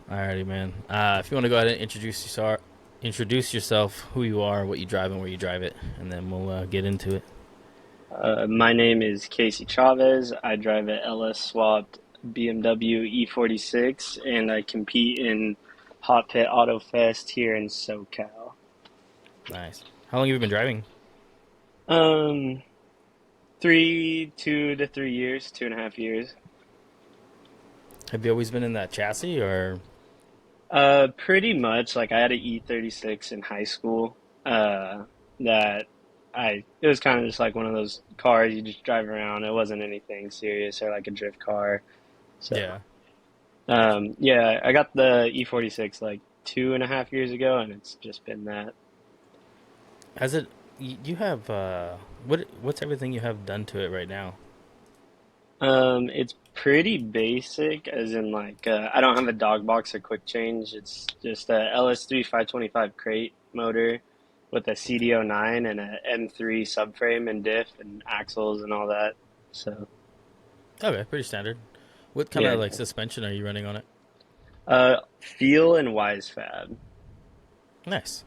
Alrighty, man. If you want to go ahead and introduce yourself, who you are, what you drive, and where you drive it, and then we'll get into it. My name is Casey Chavez. I drive a LS swapped BMW E46 and I compete in Hot Pit Autofest here in SoCal. Nice. How long have you been driving? Um, 2 to 3 years, 2.5 years. Have you always been in that chassis, or Pretty much like I had an E36 in high school. Uh, that it was kind of just like one of those cars you just drive around. It wasn't anything serious or like a drift car. So. yeah? Yeah, I got the E46 like 2.5 years ago, and it's just been that. Has it? You have what's everything you have done to it right now? It's pretty basic, as in like I don't have a dog box or quick change. It's just a LS3 525 crate motor with a CDO9 and a M3 subframe and diff and axles and all that. So Okay, pretty standard. What kind yeah, of like suspension are you running on it? Feel and Wise Fab. Nice.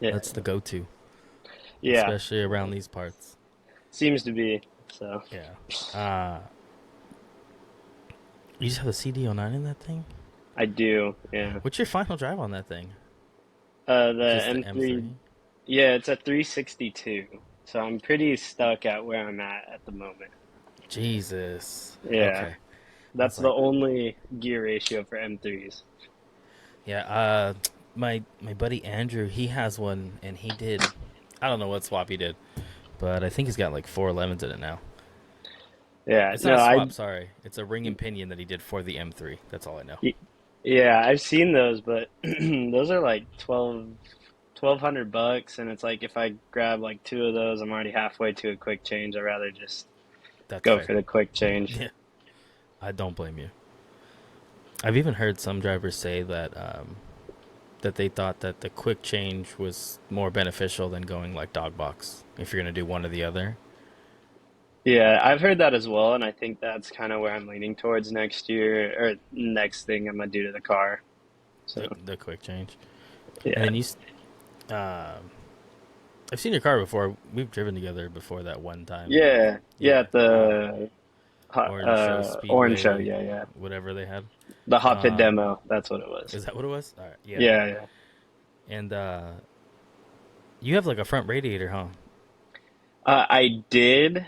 Yeah, That's the go-to, yeah, especially around these parts. seems to be. So Yeah. Uh, you just have a CD09 in that thing. I do. Yeah. What's your final drive on that thing? The Just the M3. M3. Yeah, it's a 362. So I'm pretty stuck at where I'm at the moment. Jesus. Yeah, Okay. that's That's the like, only gear ratio for M3s. yeah. My buddy Andrew, he has one, and he did. I don't know what swap he did, but I think he's got like 411s in it now. Yeah, It's not no, a swap. Sorry, it's a ring and pinion that he did for the M3. That's all I know. y- yeah, I've seen those, but those are like 1,200 bucks, and it's like if I grab like two of those, I'm already halfway to a quick change. I'd rather just That's go fair. for the quick change. Yeah, I don't blame you. I've even heard some drivers say that that they thought that the quick change was more beneficial than going like dog box if you're gonna do one or the other. Yeah, I've heard that as well, and I think that's kind of where I'm leaning towards next year or next thing I'm gonna do to the car. So, The quick change, and yeah. then um, I've seen your car before. We've driven together before that one time. Yeah, yeah, Yeah. at the Orange Show Orange Show. Speedway, Yeah, yeah. whatever they had. The hot pit Um, demo. That's what it was. is that what it was? All right. Yeah. Yeah, yeah. And you have like a front radiator, huh? I did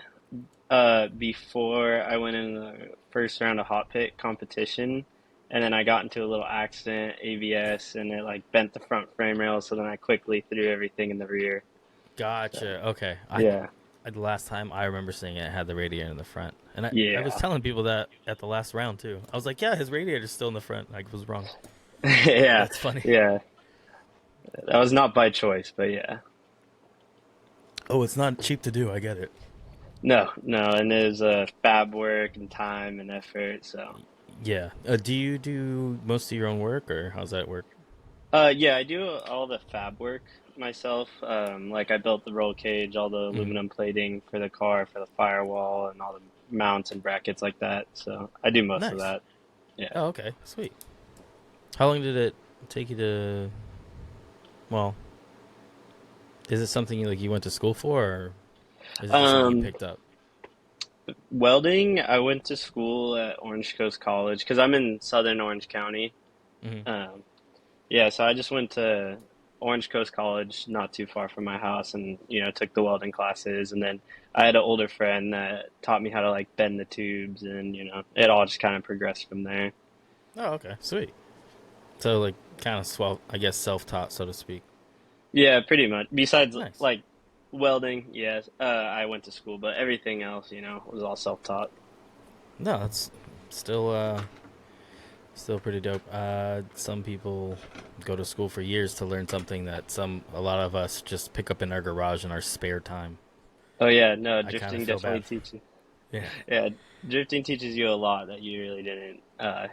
before I went in the first round of hot pit competition, and then I got into a little accident, ABS, and it like bent the front frame rail. So then I quickly threw everything in the rear. So Gotcha. Okay. yeah, The last time I remember seeing it, it had the radiator in the front, and I was yeah, telling people that at the last round too. I was like, yeah, his radiator's still in the front. I was wrong. yeah, That's funny. yeah. That was not by choice, but yeah. Oh, it's not cheap to do. I get it. No, no, and there's fab work and time and effort. So. Yeah. Do you do most of your own work, or how's that work? Yeah, I do all the fab work myself. Like I built the roll cage, all the Mm, aluminum plating for the car, for the firewall, and all the mounts and brackets like that. So I do most of nice. that. Yeah. Oh, okay. Sweet. How long did it take you to? Well, is it something you went to school for, or is it just something you Um, picked up? Welding, I went to school at Orange Coast College because I'm in Southern Orange County. Hmm. Um, yeah, so I just went to Orange Coast College, not too far from my house, and took the welding classes. And then I had an older friend that taught me how to like bend the tubes, and it all just kind of progressed from there. Oh, okay. Sweet. So like kind of I guess self-taught, so to speak. Yeah, pretty much. Besides Nice. like welding, yes, I went to school, but everything else, was all self-taught. No, that's still still pretty dope. Some people go to school for years to learn something that a lot of us just pick up in our garage in our spare time. Oh yeah, no, I kind of drifting feel definitely bad. teaches. Yeah. Yeah, drifting teaches you a lot that you really didn't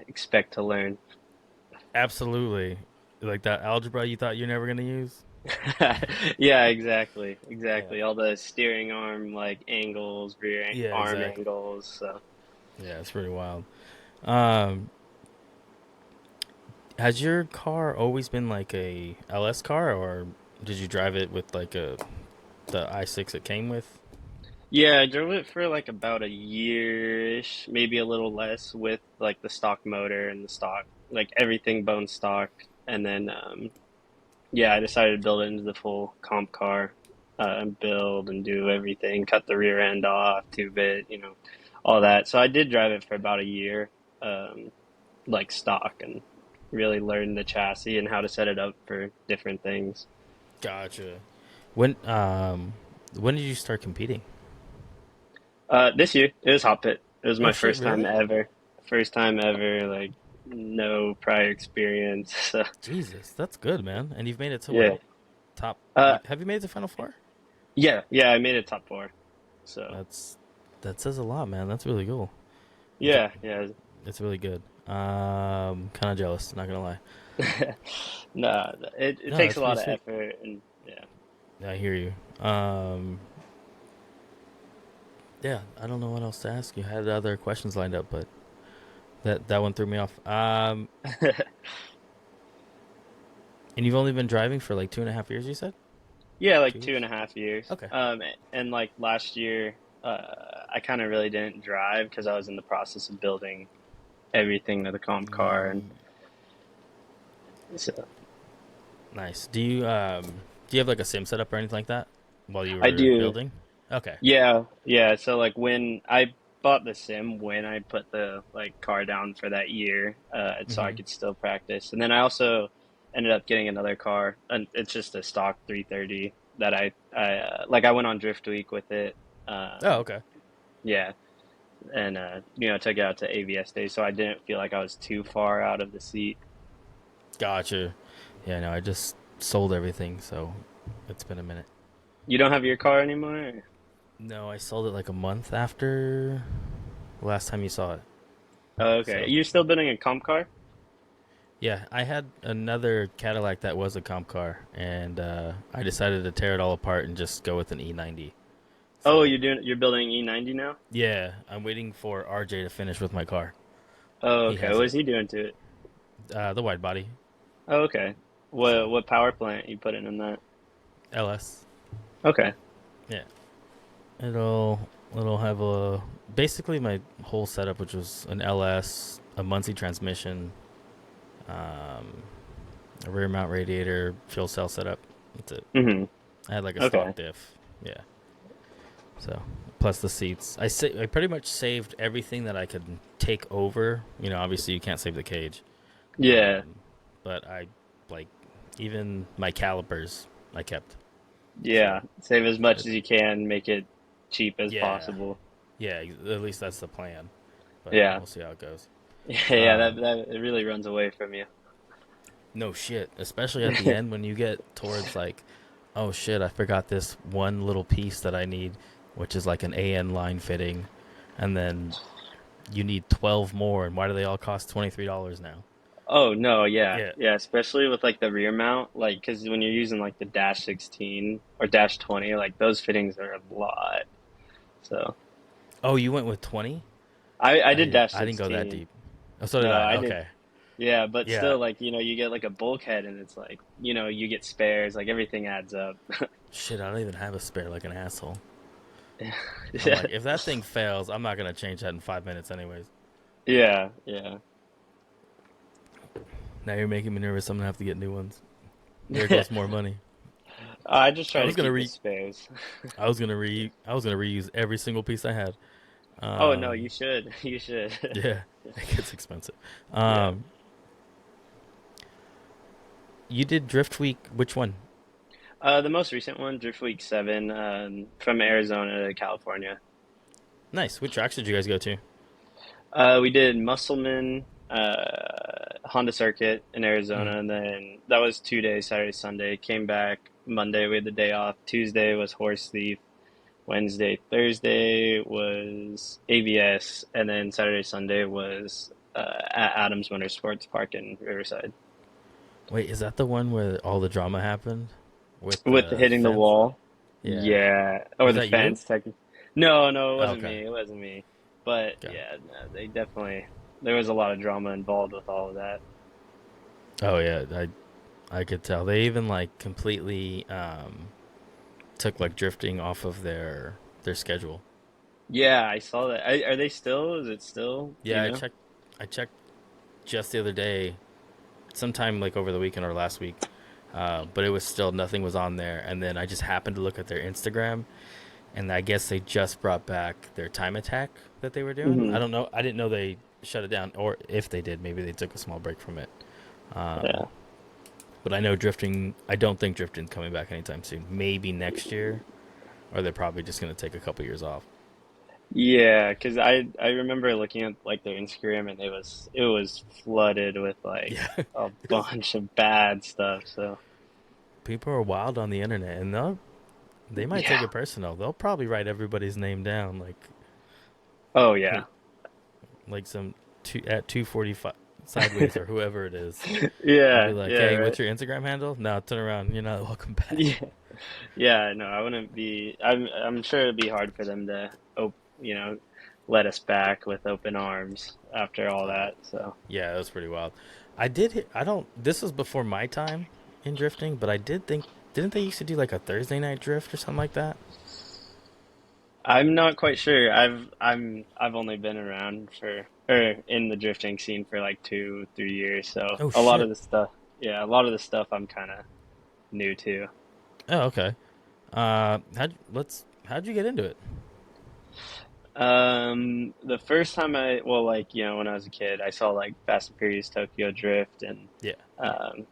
expect to learn. Absolutely. Like that algebra you thought you're never gonna use. Yeah, exactly, Yeah. exactly. All the steering arm like angles, Yeah. arm Exactly. angles. So Yeah, it's pretty wild. Um, Has your car always been like a LS car, or did you drive it with like a the i6 it came with? Yeah, I drove it for like about a year-ish, maybe a little less with like the stock motor and the stock, like everything bone stock. And then, yeah, I decided to build it into the full comp car, build and do everything, cut the rear end off, tube it, all that. So I did drive it for about a year, um, like stock, and really learn the chassis and how to set it up for different things. Gotcha. When did you start competing? This year it was hot pit. It was Oh my shit, first time really? ever. First time ever, like no prior experience. So Jesus, that's good, man. And you've made it to what? yeah. Top? Uh Have you made it to Final Four? yeah, I made it top four. So That's that says a lot, man. That's really cool. yeah, yeah. It's really good. Kind of jealous. Not gonna lie. Nah, it No, takes that's a pretty lot of sweet. effort and yeah. I hear you. Yeah, I don't know what else to ask you. I had other questions lined up, but that one threw me off. And you've only been driving for like 2.5 years, you said? Yeah, like 2 years? 2.5 years. Okay. And like last year, I kind of really didn't drive because I was in the process of building everything to the comp car, and Mm, so nice. Do you have like a sim setup or anything like that while you I were do. building? Okay. Yeah, yeah. So like when I bought the sim, when I put the like car down for that year, so I Mm-hmm. could still practice. And then I also ended up getting another car, and it's just a stock 330 that I went on Drift Week with it. Oh, Um, okay. yeah, and took it out to AVS Day, so I didn't feel like I was too far out of the seat. Gotcha. Yeah, no, I just sold everything, so it's been a minute. You don't have your car anymore? No, I sold it like a month after the last time you saw it. Oh, okay. So You're still building a comp car? yeah, I had another Cadillac that was a comp car, and I decided to tear it all apart and just go with an E90. Oh, So you're building E90 now? yeah, I'm waiting for RJ to finish with my car. Oh, He okay. has What it, is he doing to it? the wide body. Oh, okay. What So what power plant you put in that? LS, Okay. yeah, it'll have a basically my whole setup, which was an LS, a Muncie transmission, um, a rear mount radiator, fuel cell setup. That's it. Hmm. I had like a stock Okay. diff. Yeah. So plus the seats. I pretty much saved everything that I could take over. Obviously you can't save the cage. Yeah. Um, but I like even my calipers I kept. Yeah. So Save as much it, as you can, make it cheap as yeah, possible. yeah. At least that's the plan. But Yeah. we'll see how it goes. Yeah, that Um, that it really runs away from you. no shit. Especially at the end when you get towards like, oh shit, I forgot this one little piece that I need, which is like an AN line fitting, and then you need 12 more, and why do they all cost $23 now? Oh no, yeah. Yeah. Yeah, especially with like the rear mount, like cuz when you're using like the dash 16 or dash 20, like those fittings are a lot. So, Oh, you went with 20? I did dash I didn't go that 16. deep. Oh, so did No, I. I did. Okay. Yeah, but Yeah. still, like, you get like a bulkhead and it's like, you get spares, like everything adds up. Shit, I don't even have a spare like an asshole. I'm Yeah, like, if that thing fails, I'm not gonna change that in 5 minutes, anyways. yeah, yeah. Now you're making me nervous. I'm gonna have to get new ones. There goes more money. I just I try to was gonna keep the re. spares. I was gonna reuse every single piece I had. Oh no, Um. you should. You should. Yeah. It gets expensive. Yeah. Um. You did Drift Week. Which one? The most recent one, Drift Week 7, from Arizona to California. Nice. Which tracks did you guys go to? We did Musselman, Honda Circuit in Mm. Arizona, and then that was 2 days, Saturday, Sunday. Came back Monday, we had the day off. Tuesday was Horse Thief. Wednesday, Thursday was ABS, and then Saturday, Sunday was at Adams Motorsports Park in Riverside. Wait, is that the one where all the drama happened with With the hitting the fence? wall, Yeah. yeah, or Was the that you? fence. No, no, it Oh, wasn't okay. me. It wasn't me. But Okay. yeah, no, they definitely there was a lot of drama involved with all of that. Oh yeah, I could tell. They even like completely took like drifting off of their schedule. Yeah, I saw that. Are they still? Is it still? Do Yeah, you know? I checked just the other day, sometime like over the weekend or last week. But it was still nothing was on there, and then I just happened to look at their Instagram, and I guess they just brought back their time attack that they were doing. I Hmm. don't know. I didn't know they shut it down, or if they did, maybe they took a small break from it. Um, Yeah. but I know drifting. I don't think drifting's coming back anytime soon. Maybe next year, or they're probably just gonna take a couple years off. Yeah, because I remember looking at like their Instagram and it was flooded with like Yeah, a because bunch of bad stuff. So people are wild on the internet, and they might take yeah. it personal. They'll probably write everybody's name down, Oh yeah. hey, like some at 2:45 sideways or whoever it is. They'll be Yeah, like, yeah, "Hey, right. what's your Instagram handle?" No, turn around. You're not welcome back. Yeah. Yeah, no, I wouldn't be I'm sure it'd be hard for them to you know, let us back with open arms after all Yeah, that. So yeah, that was pretty wild. I did. I don't. This was before my time in drifting, but I did think. Didn't they used to do like a Thursday night drift or something like that? I'm not quite sure. I've only been around for or in the drifting scene for like 2, 3 years. So Oh a lot of shit. the stuff, yeah, a lot of the stuff I'm kind of new to. Oh okay. How'd you get into it? The first time well, like, when I was a kid, I saw like Fast and Furious Tokyo Drift, and Yeah. um,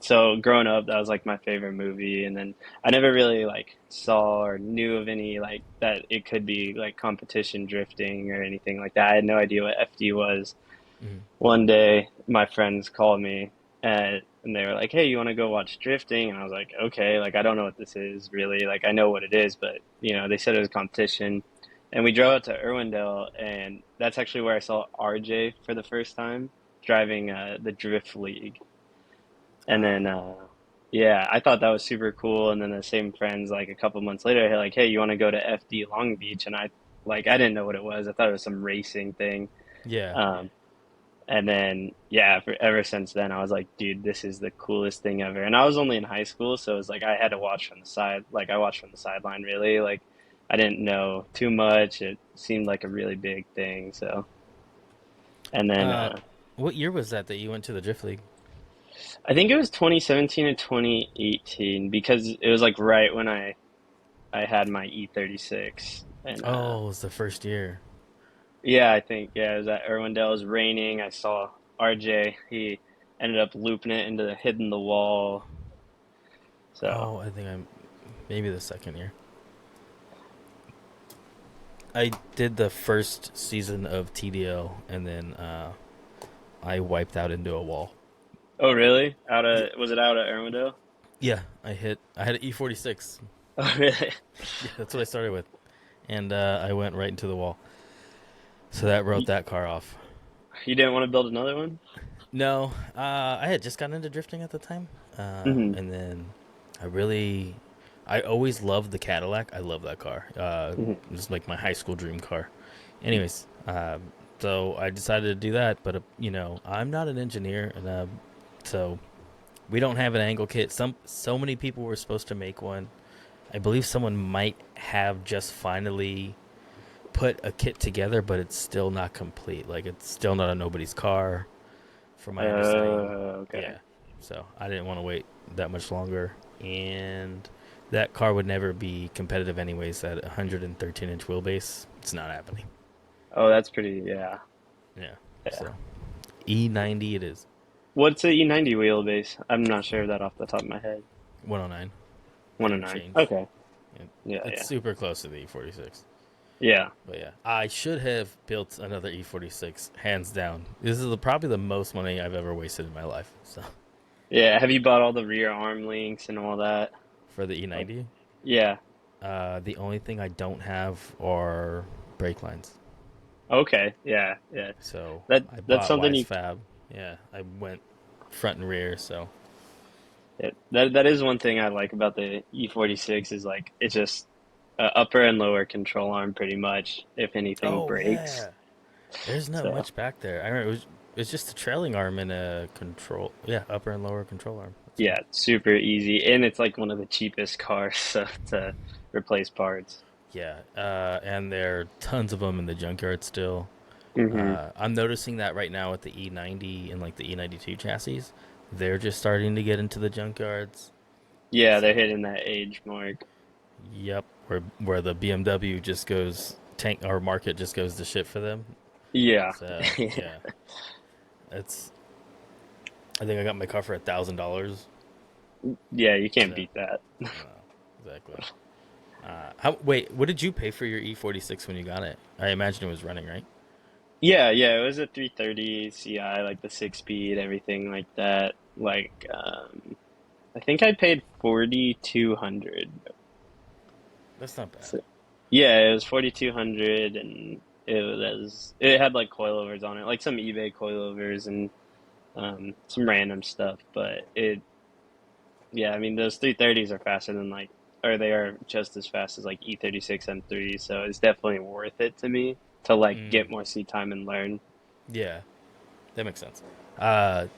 so growing up, that was like my favorite movie. And then I never really like saw or knew of any like that it could be like competition drifting or anything like that. I had no idea what FD was. Mm. One day, my friends called me and they were like, "Hey, you want to go watch drifting?" And I was like, "Okay." Like, I don't know what this is really. Like, I know what it is, but they said it was a competition. And we drove out to Irwindale, and that's actually where I saw RJ for the first time driving the Drift League. And then, Ah. yeah, I thought that was super cool. And then the same friends, like a couple months later, they're like, "Hey, you want to go to FD Long Beach?" And I didn't know what it was. I thought it was some racing thing. Yeah. Um, and then, yeah, ever since then, I was like, dude, this is the coolest thing ever. And I was only in high school, so it was like I had to watch from the side. Like, I watched from the sideline, really. Like, I didn't know too much. It seemed like a really big thing. So, and then Uh, what year was that you went to the drift league? I think it was 2017 and 2018 because it was like right when I had my E36. And Oh, it was the first year. yeah, I think, yeah, it was at Irwindale. It was raining. I saw RJ. He ended up looping it into hitting the wall. So, Oh, I think I'm maybe the second year. I did the first season of TDL, and then I wiped out into a wall. oh really? Yeah, Was it out at Armadale? yeah. I had an E46. Oh really? Yeah, that's what I started with, and I went right into the wall. So that wrote You, that car off. you didn't want to build another one? No, I had just gotten into drifting at the time, Hmm. and then I always loved the Cadillac. I love that car. Hmm. It was like my high school dream car. Anyways, so I decided to do that, but I'm not an engineer, and so we don't have an angle kit. So many people were supposed to make one. I believe someone might have just finally put a kit together, but it's still not complete. Like it's still not a nobody's car, from my understanding. Okay. Yeah. So I didn't want to wait that much longer, and that car would never be competitive anyways. At 113-inch wheelbase, it's not happening. Oh, that's pretty. Yeah, Yeah. yeah. So E90 it is. What's a E90 wheelbase? I'm not sure of that off the top of my head. 109 and 109. change. Okay. Yeah. Yeah, It's yeah, super close to the E46. yeah. But yeah, I should have built another E46, hands down. This is probably the most money I've ever wasted in my life. So Yeah. Have you bought all the rear arm links and all that? for the Like, E90, yeah. the only thing I don't have are brake lines. Okay. Yeah, yeah. So I That's bought something Wise you. Fab. Yeah, I went front and rear. So That is one thing I like about the E46 is like it's just upper and lower control arm pretty much if anything oh breaks. yeah, there's not So much back there. I remember It's just a trailing arm and a control. Yeah, upper and lower control arm. That's Yeah, all. super easy, and it's like one of the cheapest cars so, to replace parts. Yeah, and there are tons of them in the junkyard still. Hmm. I'm noticing that right now with the E90 and like the E92 chassis, they're just starting to get into the junkyards. Yeah, they're So, hitting that age mark. yep, where the BMW just goes tank or market just goes to shit for them. Yeah. So yeah, it's. I think I got my car for $1,000. Yeah, you can't So beat that. no, exactly. How? Wait, what did you pay for your E46 when you got it? I imagine it was running, right? Yeah, yeah, it was a 330 Ci, like the six speed, everything like that. I think I paid 4,200. That's not bad. So, yeah, it was 4,200, and it had like coilovers on it, like some eBay coilovers and some random stuff. But it, yeah, I mean those 330s are faster than like, or they are just as fast as like E36 M3. So it's definitely worth it to me to like Mm, get more seat time and learn. yeah, that makes sense. I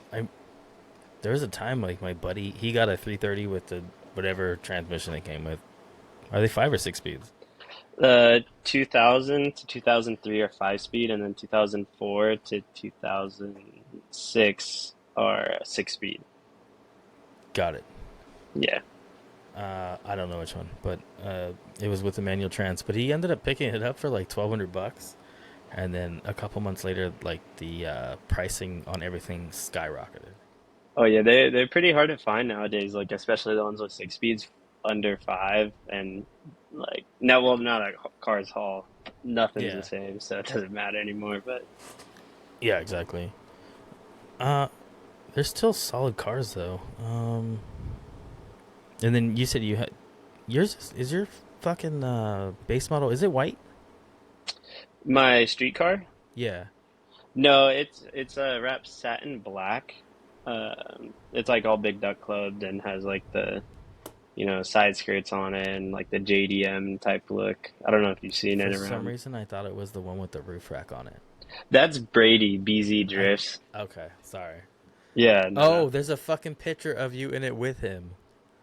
There was a time like my buddy he got a 330 with the whatever transmission it came with. Are they 5 or 6 speeds? 2000 to 2003 are five speed, and then 2004 to 2006 are six speed. Got it. Yeah. I don't know which one, but it was with the manual trans. But he ended up picking it up for like $1,200, and then a couple months later, like the pricing on everything skyrocketed. Oh yeah, they're pretty hard to find nowadays, like especially the ones with six speeds under five, and like now, well, now that cars haul, nothing's the Yeah, same, so it doesn't matter anymore. But yeah, exactly. Uh, they're still solid cars though. And then you said you had yours is your fucking base model? Is it white? my street car, Yeah. no, it's wrapped satin black. It's like all big duck clubbed and has like the side skirts on it and like the JDM type look. I don't know if you've seen For it some around. reason, I thought it was the one with the roof rack on it. That's Brady BZ I drifts. okay, sorry. Yeah, no. Oh, there's a fucking picture of you in it with him.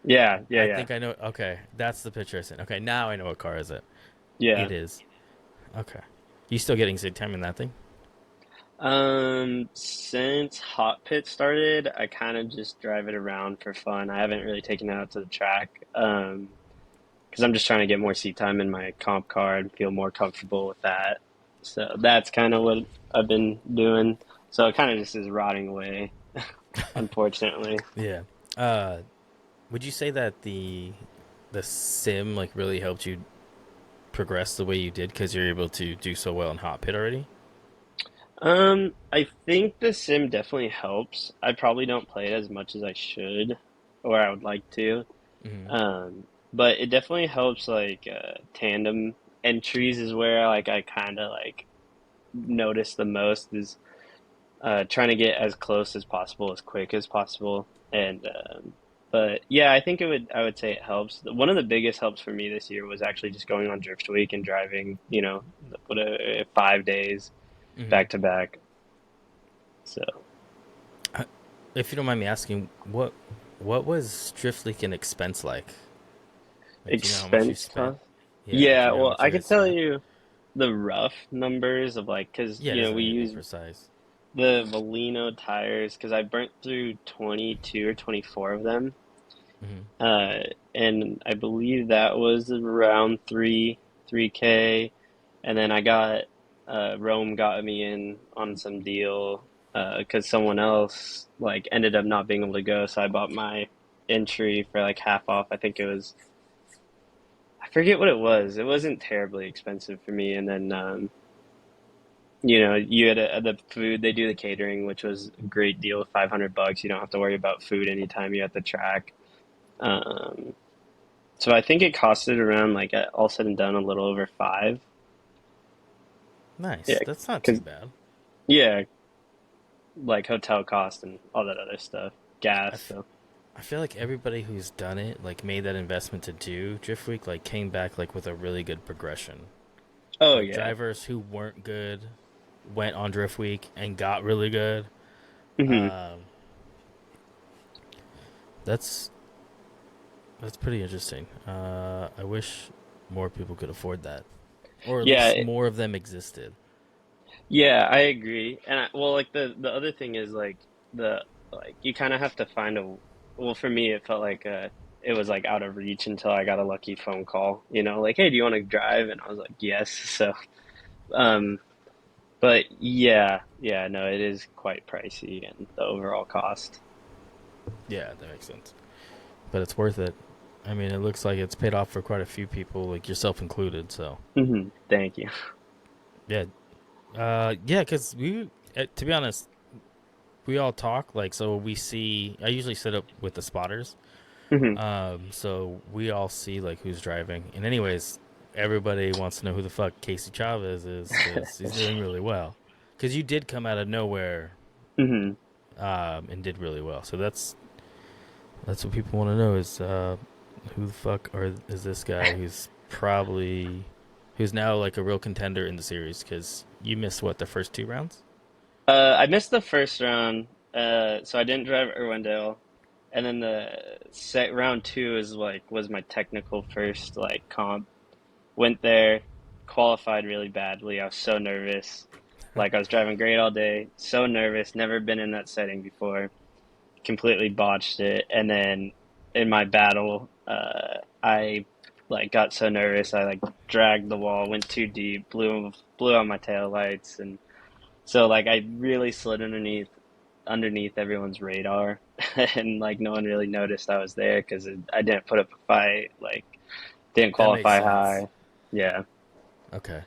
Yeah, yeah, I yeah. think I know. Okay, that's the picture I sent. Okay, now I know what car is it. Yeah. It is. Okay. You still getting sick time in that thing? Since Hot Pit started, I kind of just drive it around for fun. I haven't really taken it out to the track, because I'm just trying to get more seat time in my comp car and feel more comfortable with that. So that's kind of what I've been doing. So it kind of just is rotting away, unfortunately. Yeah. Uh, would you say that the sim like really helped you progress the way you did because you're able to do so well in hot pit already? I think the sim definitely helps. I probably don't play it as much as I should, or I would like to. Hmm. Um, but it definitely helps like tandem entries is where like I kind of like notice the most is trying to get as close as possible, as quick as possible. And but yeah, I would say it helps. One of the biggest helps for me this year was actually just going on Drift Week and driving, 5 days Hmm. back to back. So If you don't mind me asking, what was Drift Leak an expense like? Like, do you know how much you expense, spent? huh? Yeah, do Yeah, you know how well, much I you guys could tell spent? you the rough numbers of like, because Yeah, it doesn't we need to be use precise. the Volino tires because I burnt through 22 or 24 of them. Hmm. Uh, and I believe that was around 3K. And then I got, Rome got me in on some deal, because someone else like ended up not being able to go. So I bought my entry for like half off. I think it was, I forget what it was. It wasn't terribly expensive for me. And then, you had the food, they do the catering, which was a great deal, $500. You don't have to worry about food anytime you're at the track. Um, so I think it costed around like all said and done a little over five. Nice. Yeah, That's not too because bad. yeah, like hotel cost and all that other stuff, I, gas. f- So I feel like everybody who's done it, like made that investment to do Drift Week, like came back like with a really good progression. oh Like yeah, drivers who weren't good, went on Drift Week and got really good. Hmm. Um, that's that's pretty interesting. I wish more people could afford that, or at Yeah, least more of them existed. yeah, I agree. And well, like the other thing is like the like you kind of have to find a well, for me it felt like it was like out of reach until I got a lucky phone call, like, "Hey, do you want to drive?" And I was like, "Yes." So, um but yeah, yeah, no, it is quite pricey and the overall cost. Yeah, that makes sense. But it's worth it. I mean, it looks like it's paid off for quite a few people, like yourself included. So Thank you. yeah, yeah. Because to be honest, we all talk like so. We see. I usually sit up with the spotters, Hmm. so we all see like who's driving. And anyways, everybody wants to know who the fuck Casey Chavez is because he's doing really well. Because you did come out of nowhere, Hmm. and did really well. So that's what people want to know is who the fuck or is this guy who's now like a real contender in the series because you missed what the first two rounds. I missed the first round, so I didn't drive Irwindale, and then the set round two is like was my technical first like comp. Went there, qualified really badly. I was so nervous. Like I was driving great all day, so nervous, never been in that setting before. Completely botched it. And then in my battle, I like got so nervous, I like dragged the wall, went too deep, blew out my tail lights, and so like I really slid underneath everyone's radar, and like no one really noticed I was there because I didn't put up a fight, like didn't That makes qualify sense. high. Yeah. Okay,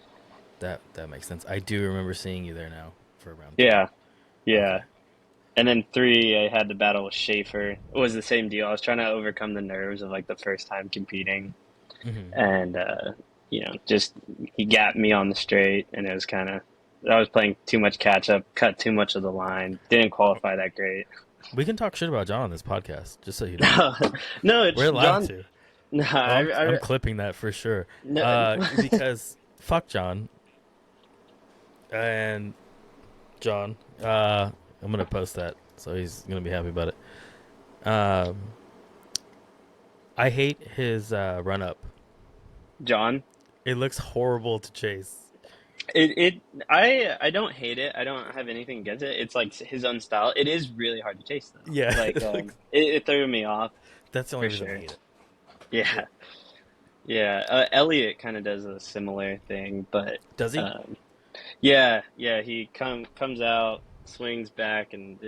that makes sense. I do remember seeing you there now for round two. Yeah, yeah. Okay. And then three, I had to battle with Schaefer. It was the same deal. I was trying to overcome the nerves of like the first time competing, Hmm. and just he gapped me on the straight, and it was kind of I was playing too much catch up, cut too much of the line, didn't qualify that great. We can talk shit about John on this podcast, just so you know. No, no, We're it's allowed John. to. No, Oh, I'm clipping that for sure. no. Because fuck John and John. I'm gonna post that, so he's gonna be happy about it. Um, I hate his run up. John. It looks horrible to chase. It I don't hate it. I don't have anything against it. It's like his own style. It is really hard to chase though. Yeah, Like it threw me off that's the only for reason I sure. hate it. Yeah. It Yeah. Elliot kind of does a similar thing, but does he? um yeah, yeah, he comes out, swings back, and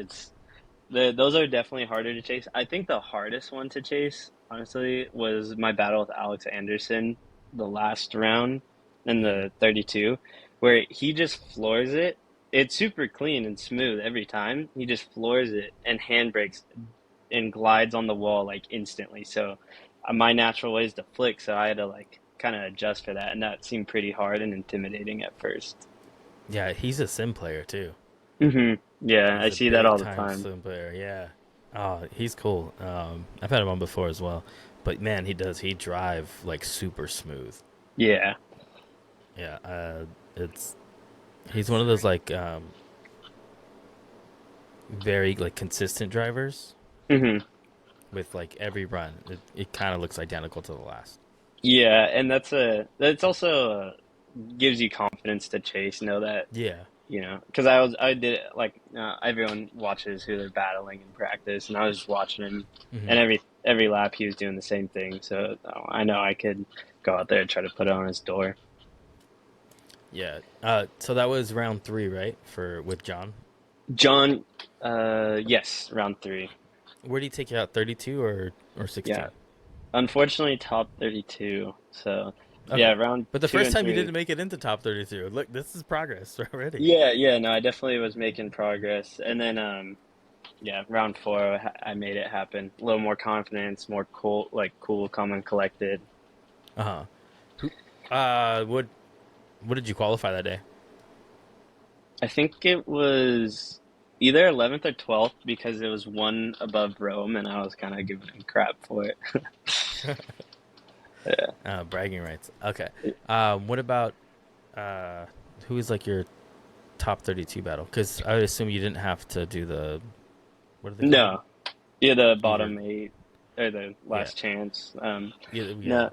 those are definitely harder to chase. I think the hardest one to chase, honestly, was my battle with Alex Anderson the last round in Hmm. the 32, where he just floors it. It's super clean and smooth every time. He just floors it and handbrakes and glides on the wall like instantly. So my natural way is to flick, so I had to like kind of adjust for that, and that seemed pretty hard and intimidating at first. Yeah, he's a sim player too. Yeah, I He's a see that big all the time time. sim player. Yeah. Oh, he's cool. I've had him on before as well, but man, he drive like super smooth. Yeah. Yeah. It's he's one of those like very like consistent drivers Hmm. with like every run. It kind of looks identical to the last. Yeah, and that's also gives you confidence to chase. Know that Yeah. because I did it like everyone watches who they're battling in practice, and I was just watching him, Hmm. and every lap he was doing the same thing. So I know I could go out there and try to put it on his door. Yeah. So that was round three, right? For with John. John, yes, round three. Where did he take you out? 32 or Yeah, 16? unfortunately top 32. So yeah, Okay. round But the two first and time you three. didn't make it into top 32. Look, this is progress already. Yeah, yeah, no, I definitely was making progress, and then yeah, round four, I made it happen. A little more confidence, more cool, like cool, calm, and collected. Uh huh. Who? What did you qualify that day? I think it was either 11th or 12th because it was one above Rome, and I was kind of giving him crap for it. Bragging rights. Okay. What about uh, who is like your top 32 battle? Because I would assume you didn't have to do the, what are they called? No, yeah, the Either. bottom eight or the Yeah. last chance. Yeah. No,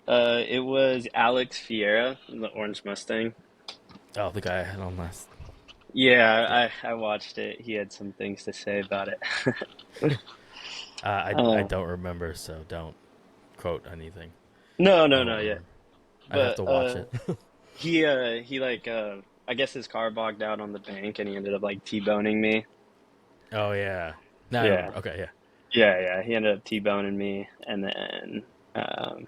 it was Alex Fiera, the orange Mustang. Oh, the guy I had on last. Yeah. Yeah, I watched it. He had some things to say about it. I Uh, don't remember, so don't quote anything. no, I no, won't no, yeah. remember. I'd have But to watch it. he like I guess his car bogged out on the bank and he ended up like T-boning me. Oh yeah. Now I Yeah. remember. Okay, yeah. Yeah. He ended up T-boning me and then um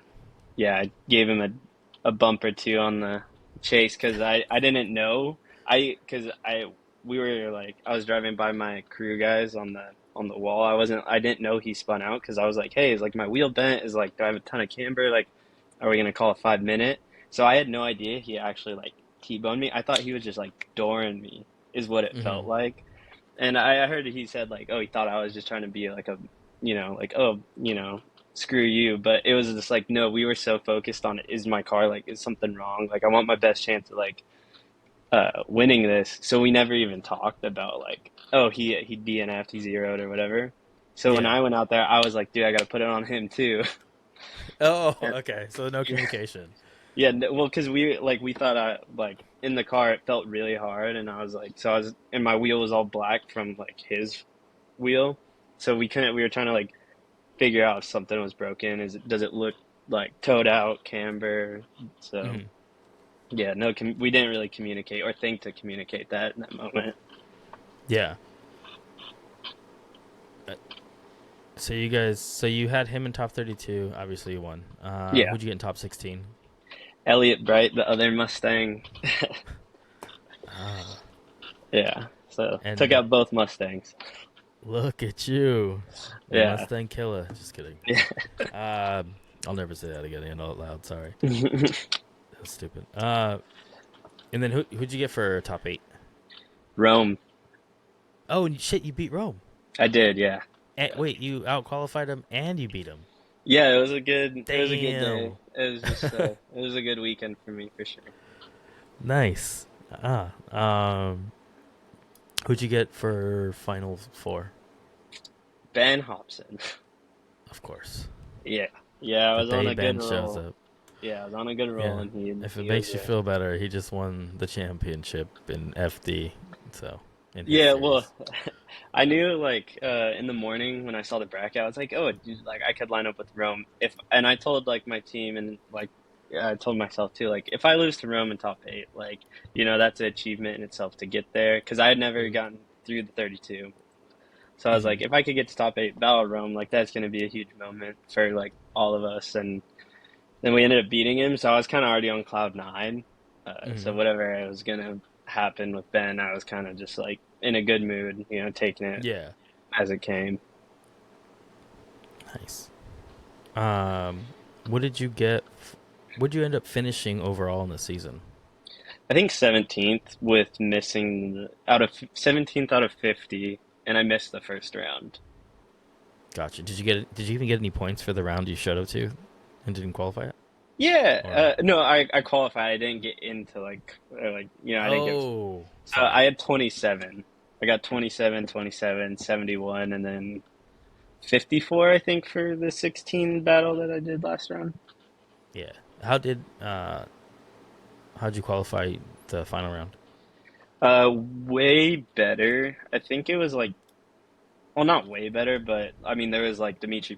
yeah, I gave him a bump or two on the chase because I didn't know. Because I we were like I was driving by my crew guys on the wall. I didn't know he spun out because I was like, hey, is like my wheel bent? Is like do I have a ton of camber? Like, are we gonna call a 5 minute? So I had no idea he actually like T-boned me. I thought he was just like dooring me, is what it Hmm. felt like. And I heard he said like, oh, he thought I was just trying to be like a, like, oh, screw you. But it was just like, no, we were so focused on is my car like, is something wrong? Like, I want my best chance of like winning this. So we never even talked about like, oh, he DNF'd, he zeroed or whatever. So when Yeah. I went out there, I was like, dude, I got to put it on him too. Oh, And okay. So no yeah, communication. yeah, well, because we thought I like in the car it felt really hard, and I was like, so I was, and my wheel was all black from like his wheel, so we couldn't. We were trying to like figure out if something was broken. Does it look like towed out, camber? So Hmm. yeah, no, we didn't really communicate or think to communicate that in that moment. Yeah. Uh, So you guys, so you had him in top 32. Obviously, you won. Yeah, Who'd you get in top 16? Elliot Bright, the other Mustang. Ah, Yeah, so took and out both Mustangs. look at you, the Yeah, Mustang killer. Just kidding. yeah. I'll never say that again. Out loud. Sorry. That's stupid. And then who'd you get for top 8? Rome. Oh, and shit, you beat Rome. I did. Yeah. Wait, you out qualified him and you beat him. Yeah, it was a good day. Damn. It was a good weekend for me for sure. Nice. Who'd you get for final four? Ben Hobson. Of course. Yeah. Yeah, I The was on day a good Ben shows roll. up. Yeah, I was on a good roll Yeah. and If it he was makes you feel better, he just won the championship in FD. So in his yeah, well, series. I knew like in the morning when I saw the bracket, I was like, oh, dude, like I could line up with Rome if, and I told like my team and like I told myself too, like if I lose to Rome in top eight, like that's an achievement in itself to get there because I had never Mm-hmm. gotten through the 32. So I was Mm-hmm. like, if I could get to top eight Battle Rome, like that's gonna be a huge moment for like all of us. And then we ended up beating him, so I was kind of already on cloud nine. So Mm-hmm. whatever was gonna happen with Ben, I was kind of just like in a good mood, taking it Yeah. as it came. Nice. What did you get? What did you end up finishing overall in the season? I think 17th with missing out of 17th out of 50, and I missed the first round. Gotcha. Did you even get any points for the round you showed up to and didn't qualify it? Or Yeah, no, I qualified. I didn't get into I didn't get. oh, So sorry. I had 27. I got 27, 27, 71, and then 54, I think, for the 16 battle that I did last round. Yeah. How'd you qualify the final round? Way better. I think it was like, well, not way better, but I mean, there was like Dimitri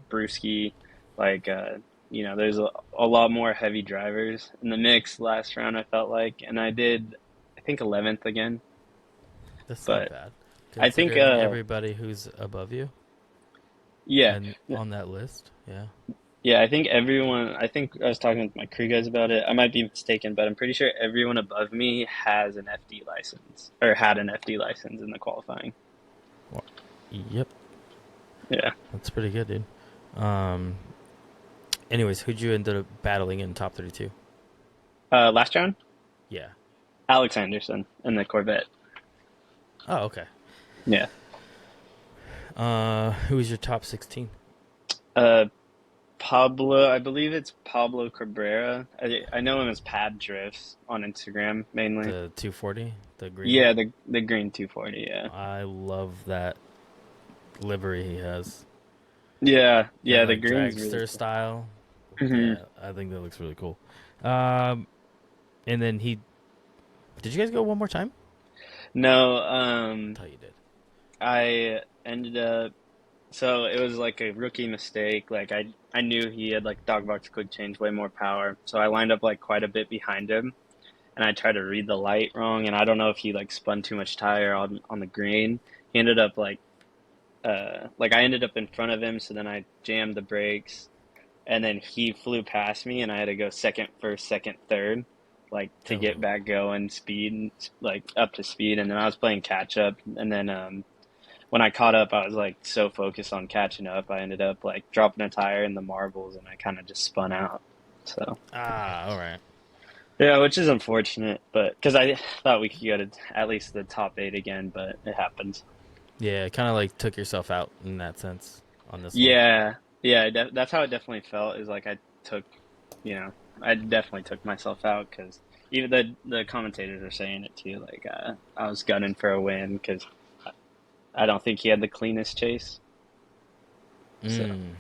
Brewski, like, there's a lot more heavy drivers in the mix last round, I felt like, and I did, I think, 11th again. That's not But bad, I think, considering everybody who's above you yeah, and on that list. Yeah. yeah, I think everyone, I think I was talking with my crew guys about it. I might be mistaken, but I'm pretty sure everyone above me has an FD license or had an FD license in the qualifying. Well, yep. Yeah. That's pretty good, dude. Um. Anyways, who'd you end up battling in top 32? Last round, Yeah. Alex Anderson in the Corvette. Oh, okay. Yeah. Who was your top 16? Uh, Pablo, I believe it's Pablo Cabrera. I know him as Pad Drifts on Instagram mainly. The 240, the green Yeah, one. the green 240, yeah. I love that livery he has. Yeah, That yeah, the like green's really dragster cool. style. Hmm. Yeah, I think that looks really cool. Um, and then he did you guys go one more time? No, I thought you did. I ended up so it was like a rookie mistake. Like I knew he had like dog box quick change way more power. So I lined up like quite a bit behind him and I tried to read the light wrong and I don't know if he like spun too much tire on the green. He ended up like I ended up in front of him, so then I jammed the brakes and then he flew past me and I had to go second, first, second, third, like to get Oh, back going speed, like up to speed. And then I was playing catch up. And then when I caught up, I was like so focused on catching up, I ended up like dropping a tire in the marbles and I kind of just spun out. So all right. yeah, which is unfortunate, but because I thought we could go to at least the top eight again, but it happens. Yeah, kind of like took yourself out in that sense on this one. Yeah, yeah, that's how it definitely felt. Is like I took, you know, I definitely took myself out because even the commentators are saying it too. Like I was gunning for a win because I don't think he had the cleanest chase. So Mm.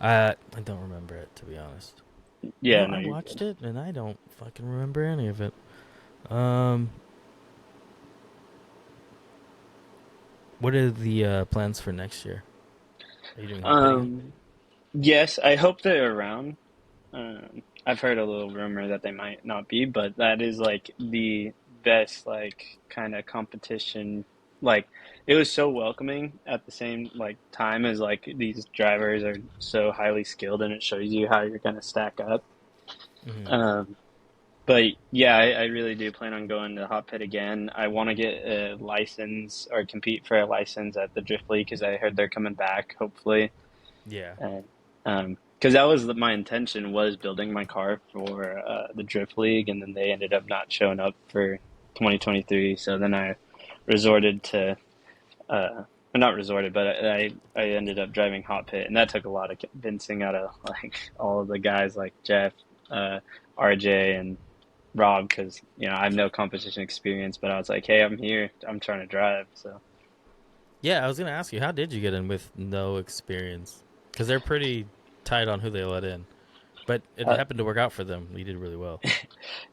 I don't remember it to be honest. You yeah, know, no, I you're watched good. it and I don't fucking remember any of it. Um, what are the plans for next year? Are you doing hot pit again? Yes, I hope they're around. I've heard a little rumor that they might not be, but that is like the best like kind of competition. Like it was so welcoming at the same like time as like these drivers are so highly skilled and it shows you how you're gonna stack up. Mm-hmm. Um, but yeah, I really do plan on going to hot pit again. I want to get a license or compete for a license at the Drift League because I heard they're coming back, hopefully. Yeah. And because that was my intention was building my car for the Drift League, and then they ended up not showing up for 2023. So then I resorted to, or not resorted, but I ended up driving hot pit, and that took a lot of convincing out of like all of the guys like Jeff, uh, RJ, and Rob, because I have no competition experience, but I was like, hey, I'm here, I'm trying to drive. So Yeah, I was gonna ask you, how did you get in with no experience? Because they're pretty tight on who they let in, but it uh, happened to work out for them. You did really well.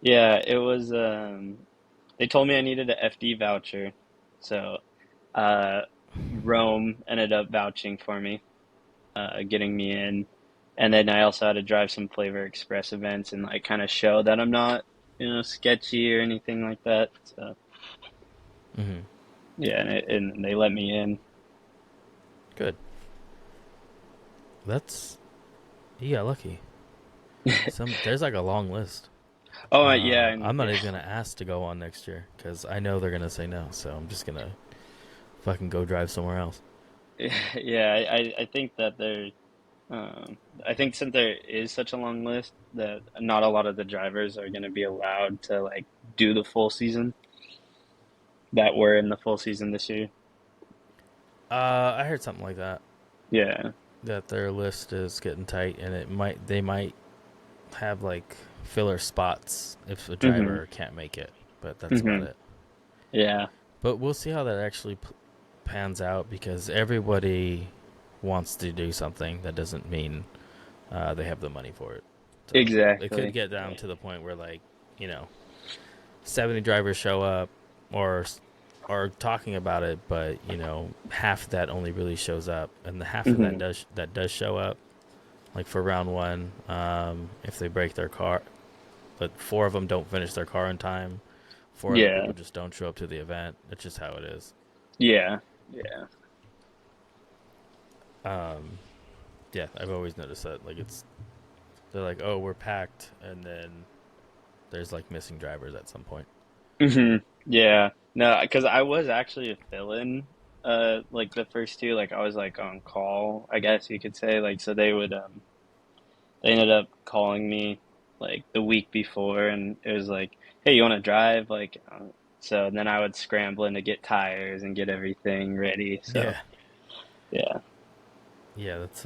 yeah, it was. They told me I needed a FD voucher, so uh, Rome ended up vouching for me, getting me in, and then I also had to drive some Flavor Express events and like kind of show that I'm not, sketchy or anything like that. So Mm-hmm. yeah, and they let me in. Good. That's you got lucky. There's like a long list. Oh yeah, and I'm not yeah, even gonna ask to go on next year because I know they're gonna say no. So I'm just gonna fucking go drive somewhere else. yeah. I think that there. I think since there is such a long list that not a lot of the drivers are going to be allowed to like do the full season that were in the full season this year. I heard something like that. Yeah. That their list is getting tight, and they might have like filler spots if a Hmm. driver can't make it, but that's about Hmm. it. Yeah. But we'll see how that actually pans out because everybody wants to do something. That doesn't mean they have the money for it. So it could Exactly. get down Yeah. to the point where like you know 70 drivers show up or are talking about it, but half of that only really shows up, and the half of Hmm. that does show up, like for round one, if they break their car, but four of them don't finish their car in time. Four other Yeah. people just don't show up to the event. That's just how it is. Yeah. Yeah. Um, yeah, I've always noticed that. Like they're like, oh, we're packed, and then there's like missing drivers at some point. Hmm. Yeah. No, because I was actually a fill-in, like the first two, like I was like on call, I guess you could say, like so they ended up calling me like the week before, and it was like, "Hey, you want to drive?" Like, so then I would scramble in to get tires and get everything ready. So Yeah, yeah, yeah, that's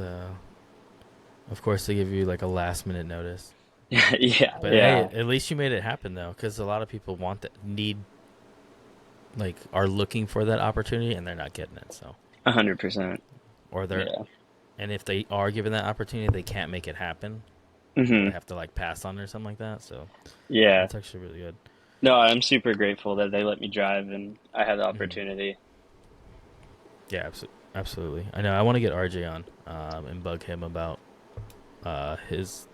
Of course, they give you like a last minute notice. Yeah, But hey, yeah, at least you made it happen though, because a lot of people want that, like, are looking for that opportunity and they're not getting it. So, 100%. or they're, Yeah. and if they are given that opportunity, they can't make it happen, or Hmm. they have to like pass on it or something like that. So, Yeah. that's actually really good. No, I'm super grateful that they let me drive and I had the Hmm. opportunity. Yeah, absolutely. I know. I want to get RJ on, and bug him about his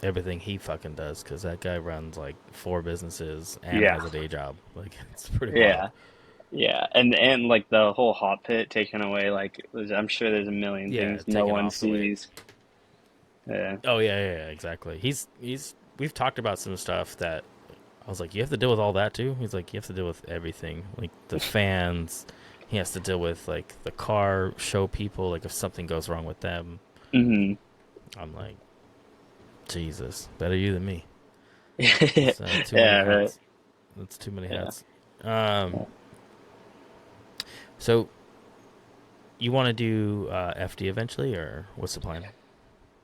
everything he fucking does, because that guy runs like 4 businesses and Yeah. has a day job. Like, it's pretty wild. Yeah. Yeah. And like the whole hot pit taken away, like I'm sure there's a million Yeah, things no taking one off the way. sees. Yeah. Oh yeah, exactly. He's we've talked about some stuff that I was like, you have to deal with all that too. He's like, you have to deal with everything, like the fans. He has to deal with like the car show people. Like if something goes wrong with them, Hmm. I'm like, Jesus, better you than me. It's too many Yeah, right. hats. That's too many Yeah. hats. So you want to do FD eventually, or what's the plan?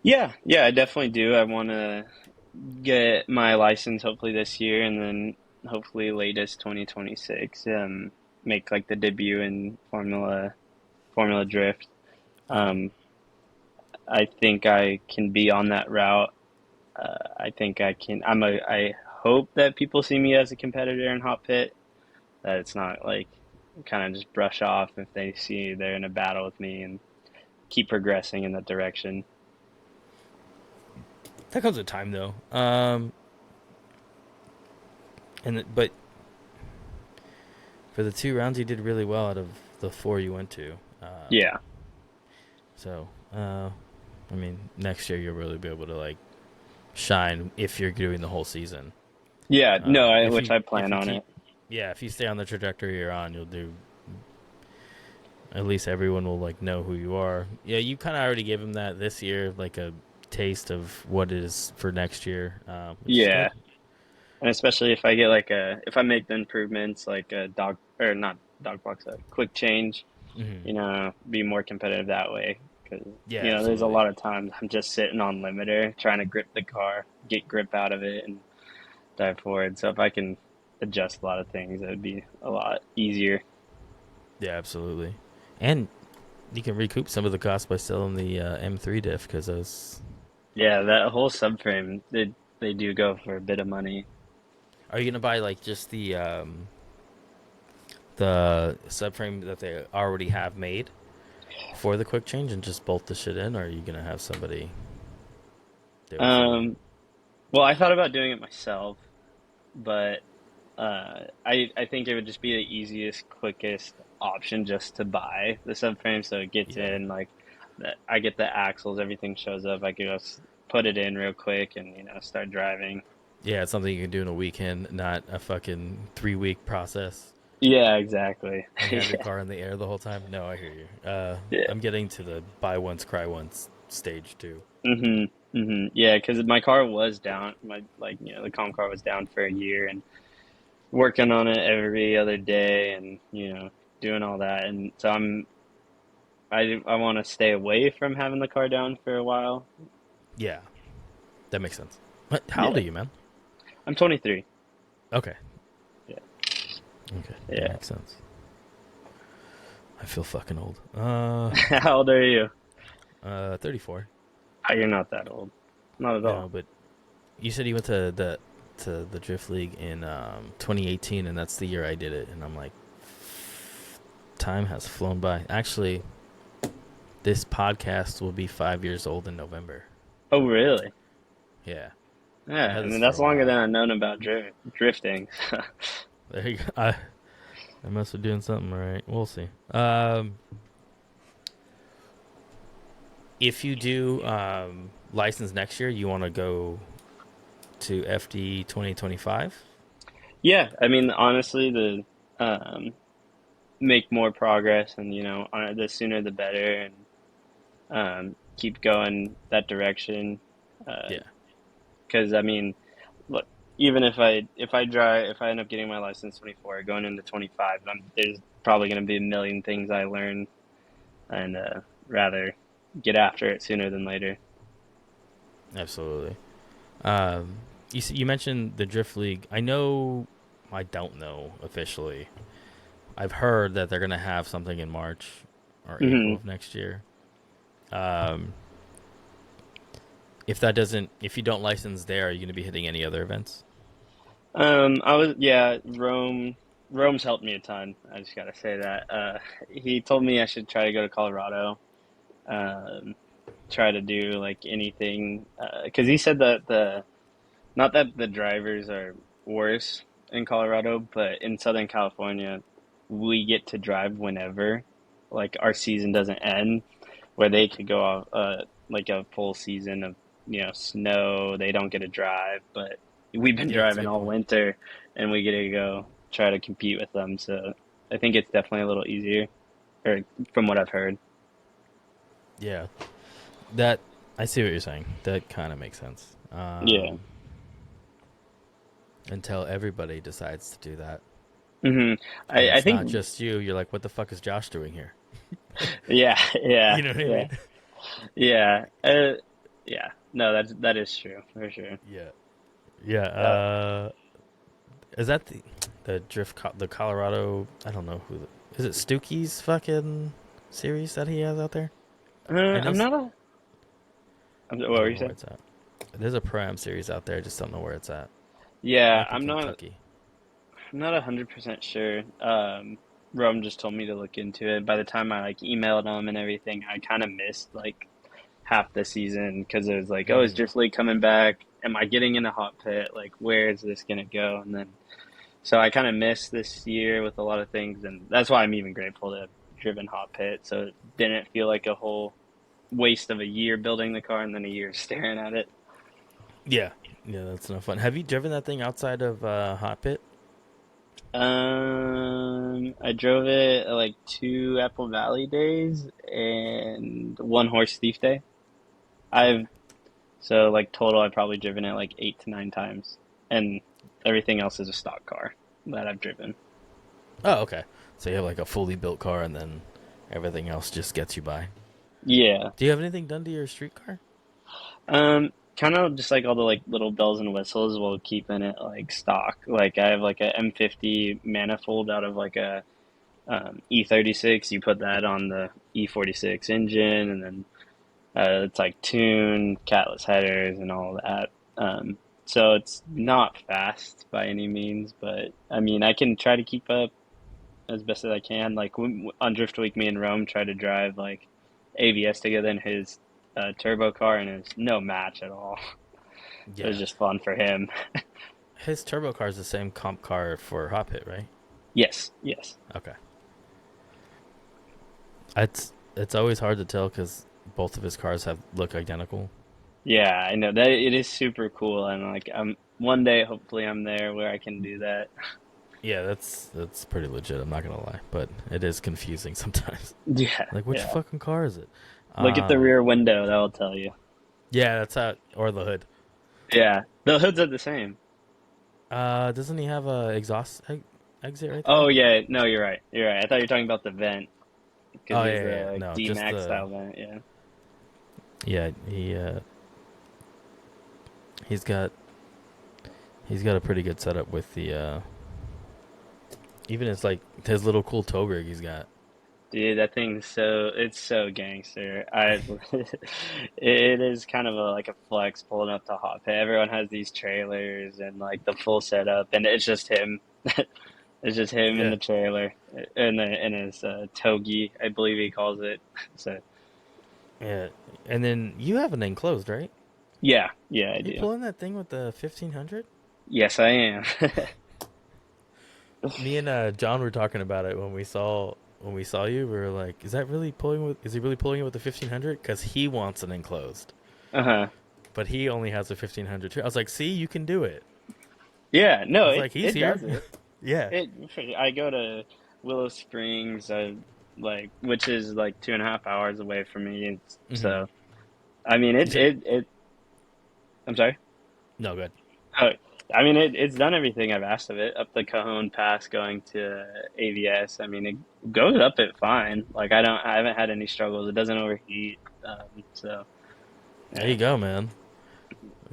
Yeah, yeah, I definitely do. I want to get my license hopefully this year and then hopefully latest 2026 make like the debut in Formula Drift. Uh huh. Um I think I can be on that route. I think I can I hope that people see me as a competitor in hot pit, that it's not like kind of just brush off if they see they're in a battle with me and keep progressing in that direction. That comes with time though. But for the 2 rounds, you did really well out of the four you went to. Yeah. So, I mean, next year you'll really be able to like shine if you're doing the whole season. Yeah, no, which I If plan you on keep, it. yeah, if you stay on the trajectory you're on, you'll do. At least everyone will like know who you are. Yeah, you kind of already gave him that this year, like a taste of what it is for next year, which is Yeah. good. And especially if I get like if I make the improvements like a dog or not dog box, a quick change, Hmm. be more competitive that way. Because, Yeah, there's a absolutely. lot of times I'm just sitting on limiter trying to grip the car, get grip out of it, and dive forward. So if I can adjust a lot of things, it would be a lot easier. Yeah, absolutely. And you can recoup some of the cost by selling the M3 diff, because those. Yeah, that whole subframe, they do go for a bit of money. Are you gonna buy like just the subframe that they already have made for the quick change and just bolt the shit in, or are you gonna have somebody do it for you? Um, well, I thought about doing it myself, but I think it would just be the easiest, quickest option just to buy the subframe so it gets Yeah. in like I get the axles, everything shows up. I can just put it in real quick and start driving. Yeah, it's something you can do in a weekend, not a fucking 3 week process Yeah, exactly. and have your Yeah, car in the air the whole time. No, I hear you. yeah. I'm getting to the buy once, cry once stage too. Mhm. Mhm. Yeah, because my car was down. My like the comp car was down for a year and working on it every other day and doing all that and so I want to stay away from having the car down for a while. Yeah, that makes sense. What? How old are Yeah. you, man? I'm 23. Okay. Yeah. Okay, that Yeah. makes sense. I feel fucking old. How old are you? 34. Oh, you're not that old. Not at No, all. but you said you went to the drift league in 2018, and that's the year I did it. And I'm like, time has flown by. Actually, this podcast will be 5 years old in November. Oh, really? Yeah, Yeah. I had I this mean, for that's a longer while. than I've known about drifting. There you go. I must be doing something right. We'll see. If you do license next year, you want to go to FD 2025? Yeah. I mean, honestly, make more progress and, the sooner the better and keep going that direction. Yeah. Because, I mean, look, even if I end up getting my license 24 going into 25, there's probably going to be a million things I learn and rather. get after it sooner than later. Absolutely. Um, you mentioned the Drift League. I know, I don't know officially. I've heard that they're gonna have something in March or April Hmm. of next year. Um, if that doesn't, if you don't license there, are you gonna be hitting any other events? I was, yeah, Rome's helped me a ton. I just gotta say that. He told me I should try to go to Colorado. Um, Try to do like anything, because he said that the not that the drivers are worse in Colorado, but in Southern California, we get to drive whenever. Like our season doesn't end, where they could go off like a full season of snow. They don't get to drive, but we've been Yeah, that's a driving good all point. winter, and we get to go try to compete with them. So I think it's definitely a little easier, or from what I've heard. Yeah, that I see what you're saying. That kind of makes sense. Yeah. Until everybody decides to do that, Hmm. and I it's not think. just you. You're like, what the fuck is Josh doing here? Yeah. Yeah. You know what I Yeah. mean? Yeah. Yeah. No, that is true for sure. Yeah, yeah. Yeah. Is that the the Colorado? I don't know is it Stukey's fucking series that he has out there? I know. I'm not a. What I were don't you know where saying? it's at. There's a pro am series out there. I just don't know where it's at. Yeah, Might be Kentucky. I'm not 100% sure. Rome just told me to look into it. By the time I like emailed him and everything, I kind of missed like half the season because it was like, oh, is Mm-hmm. Drift League coming back? Am I getting in a hot pit? Like, where is this gonna go? And then, so I kind of missed this year with a lot of things, and that's why I'm even grateful to have driven hot pit, so it didn't feel like a whole waste of a year building the car and then a year staring at it. Yeah, yeah. That's no fun. Have you driven that thing outside of Hot Pit? I drove it like two Apple Valley days and one Horse Thief day. Okay. I've so like total, I've probably driven it like 8 to 9 times, and everything else is a stock car that I've driven. Oh, okay. So you have like a fully built car, and then everything else just gets you by. Yeah. Do you have anything done to your street car? Kind of just like all the like little bells and whistles while keeping it like stock. Like I have like a M50 manifold out of like a E36. You put that on the E46 engine, and then it's like tuned, catless headers, and all that. So it's not fast by any means, but I mean, I can try to keep up as best as I can. Like on Drift Week, me and Rome try to drive like AVS together in his turbo car, and it's no match at all. It was Yeah. just fun for him. His turbo car is the same comp car for Hot Pit, right? Yes, yes. Okay. It's always hard to tell because both of his cars have look identical. Yeah, I know that it is super cool, and like I'm one day, hopefully, I'm there where I can do that. Yeah, that's pretty legit. I'm not gonna lie, but it is confusing sometimes. Yeah, Like, which yeah. fucking car is it? Look at the Um, rear window, that'll tell you. yeah, that's how, or the hood. Yeah, the hoods are the same. Doesn't he have a exit right Oh there? yeah, no, you're right. You're right. I thought you were talking about the vent because Oh he has yeah, the yeah. like No, D just Max the style vent. Yeah. yeah. He's got he's got a pretty good setup with the even his like his little cool tow rig he's got. Dude, that thing's it's so gangster. It is kind of a like a flex pulling up to hot pit. Everyone has these trailers and like the full setup, and it's just him. It's just him in Yeah, the trailer in his togi, I believe he calls it. So yeah. And then you have an enclosed, right? yeah, yeah, I You do. pulling that thing with the 1500? Yes, I am. Me and John were talking about it when we saw you. We were like, "Is that really pulling with? Is he really pulling it with the 1500? Because he wants an enclosed, Uh-huh. but he only has a 1500 too." I was like, "See, you can do it." Yeah, I no, was like, "He's it here." does it. Yeah. It I go to Willow Springs, like which is like 2.5 hours away from me. Hmm. So I mean, You said I'm sorry. no good. Oh, I mean, it's done everything I've asked of it. Up the Cajon Pass, going to AVS. I mean, it goes up it fine. Like I haven't had any struggles. It doesn't overheat. So There you yeah, go, man.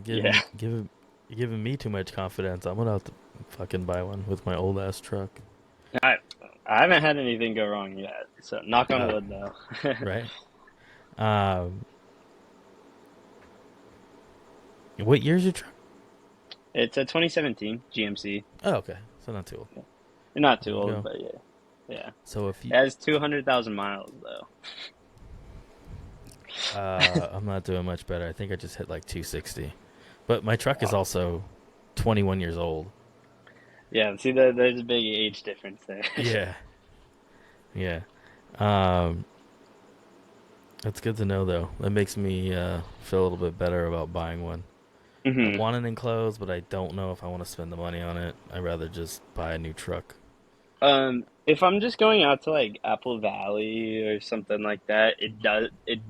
yeah. You're giving me too much confidence. I'm gonna have to fucking buy one with my old ass truck. I I haven't had anything go wrong yet. So knock on Oh, wood, though. right. Um, what year's your truck? It's a 2017 GMC. Oh, okay. So not too old. Not There too you old, go. but yeah, yeah. So if you, It has 200,000 miles though. I'm not doing much better. I think I just hit like 260. But my truck is Wow. also 21 years old. Yeah, see, there's a big age difference there. Yeah. Yeah. Um, that's good to know, though. That makes me feel a little bit better about buying one. I hmm want an enclosed, but I don't know if I want to spend the money on it. I'd rather just buy a new truck. If I'm just going out to like Apple Valley or something like that, it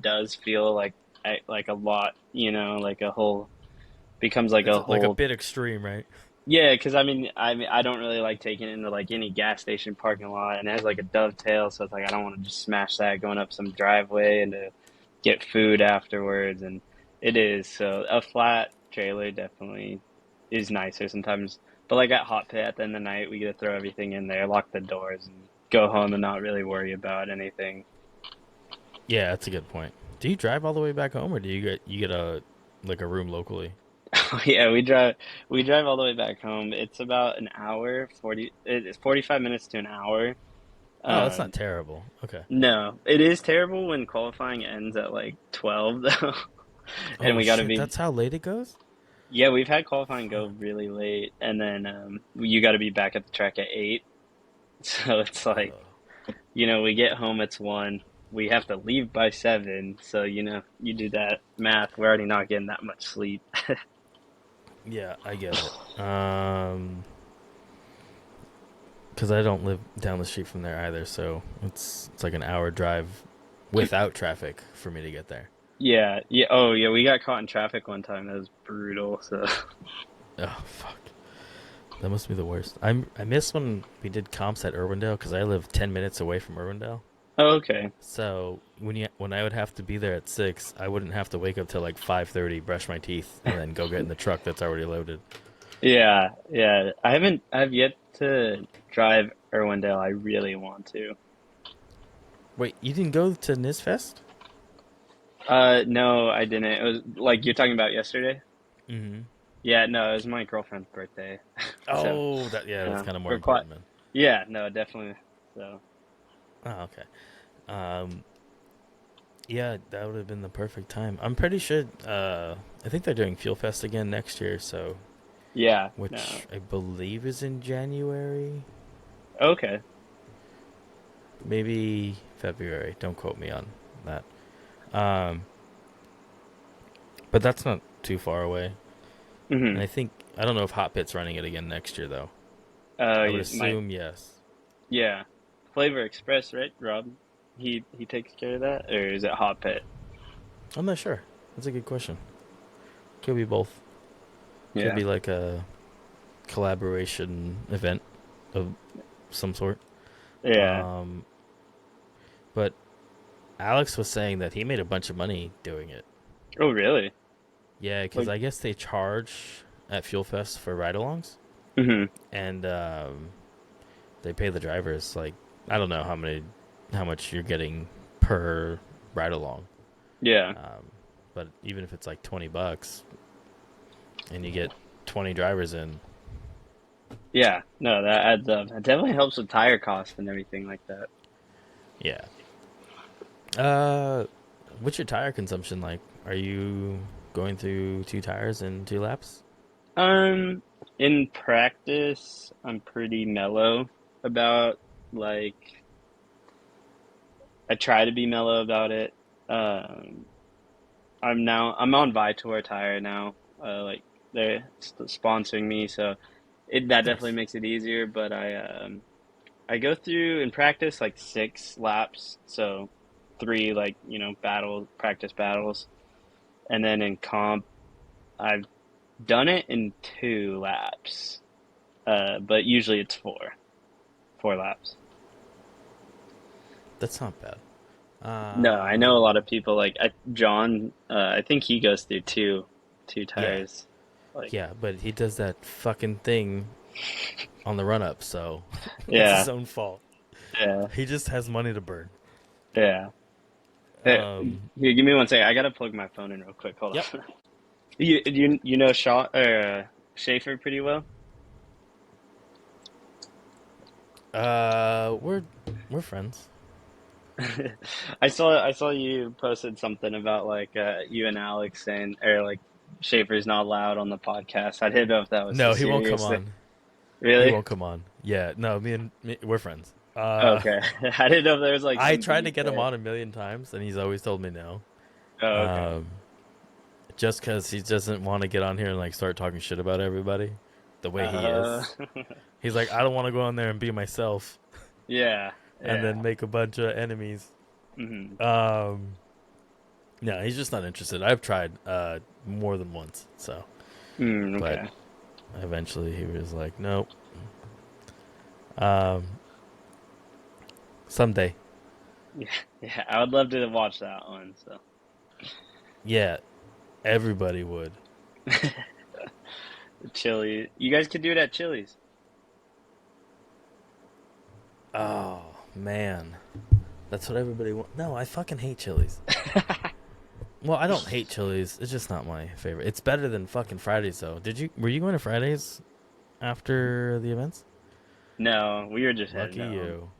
does feel like a lot, like a whole becomes like It's a like a whole. bit extreme, right? Yeah, because I don't really like taking it into like any gas station parking lot, and it has like a dovetail, so it's like I don't want to just smash that going up some driveway and to get food afterwards, and it is so a flat trailer definitely is nicer sometimes. But like at Hot Pit at the end of the night, we get to throw everything in there, lock the doors, and go home and not really worry about anything. Yeah, that's a good point. Do you drive all the way back home, or do you get a like a room locally? Yeah, we drive all the way back home. It's about an hour, 45 minutes to an hour. Oh, that's not Um, terrible. Okay. No, it is terrible when qualifying ends at like 12 though. And Oh we got to shit, be that's how late it goes? yeah, we've had qualifying go Fuck. really late and then you got to be back at the track at 8. So it's like, Ugh. we get home it's 1. We have to leave by 7. So, you do that math, we're already not getting that much sleep. Yeah, I get it. Because I don't live down the street from there either, so it's like an hour drive without traffic for me to get there. Yeah, yeah. Oh, yeah, we got caught in traffic one time. That was brutal. So, Oh fuck, that must be the worst. I miss when we did comps at Irwindale because I live 10 minutes away from Irwindale. oh, okay. So when I would have to be there at 6, I wouldn't have to wake up till like 5:30, brush my teeth, and then go get in the truck that's already loaded. Yeah, yeah. I've yet to drive Irwindale. I really want to. Wait, you didn't go to Nizfest? No, I didn't. It was like you're talking about yesterday. Mm-hmm. Yeah, no, it was my girlfriend's birthday. So, Oh, that's kind of more we're quite. important, man. Yeah, no, definitely. So, Oh, okay. Um, yeah, that would have been the perfect time. I'm pretty sure. I think they're doing Fuel Fest again next year, so yeah, no. which I believe is in January, Okay. maybe February. Don't quote me on that. Um, but that's not too far away. And Mm-hmm. I don't know if Hot Pit's running it again next year though. I would You might. assume yes. Yeah, Flavor Express, right, Rob? He takes care of that, or is it Hot Pit? I'm not sure. That's a good question. Could be both. Could Yeah. be like a collaboration event of some sort. Yeah. Um, but Alex was saying that he made a bunch of money doing it. Oh, really? Yeah, because Like. I guess they charge at Fuel Fest for ride-alongs, Mm-hmm. and they pay the drivers like I don't know how much you're getting per ride-along. Yeah. But even if it's like $20 and you get 20 drivers in, Yeah. No, that adds up. It definitely helps with tire costs and everything like that. yeah. Uh, what's your tire consumption like? Are you going through 2 tires in 2 laps? Um, in practice, I'm pretty mellow about like I try to be mellow about it. Um, I'm on Vitor tire now. Like they're sponsoring me, so that definitely Nice. makes it easier. But I go through in practice like 6 laps, so 3 like practice battles, and then in comp I've done it in 2 laps, but usually it's 4 laps. That's not bad. No, I know a Um, lot of people like John. I think he goes through two yeah, tires. Like, yeah, but he does that fucking thing on the run up, so it's his yeah, own fault. yeah, He just has money to burn. yeah. Hey, Um, here, give me one second. I gotta plug my phone in real quick. Hold yep. on. You know Shaw Schaefer pretty well? We're friends. I saw you posted something about like you and Alex saying or like Schaefer's not allowed on the podcast. I didn't know if that was a No, he won't come serious thing. on. He Really? won't come on. Yeah, no, me we're friends. Okay. I didn't know if there was like I some tried to beef get him there. on a million times, and he's always told me no. Oh, okay. Um, just because he doesn't want to get on here and like start talking shit about everybody, the way he Uh, is. He's like, I don't want to go on there and be myself, yeah, and yeah. then make a bunch of enemies. Hmm. Um, no, he's just not interested. I've tried more than once, so but Okay. eventually he was like, nope. Um, someday, Yeah, yeah. I would love to watch that one. So, yeah, everybody would. Chili. You guys could do it at Chili's. Oh man, that's what everybody wants. No, I fucking hate Chili's. Well, I don't hate Chili's. It's just not my favorite. It's better than fucking Fridays though. Were you going to Fridays after the events? No, we were just heading Lucky home. you.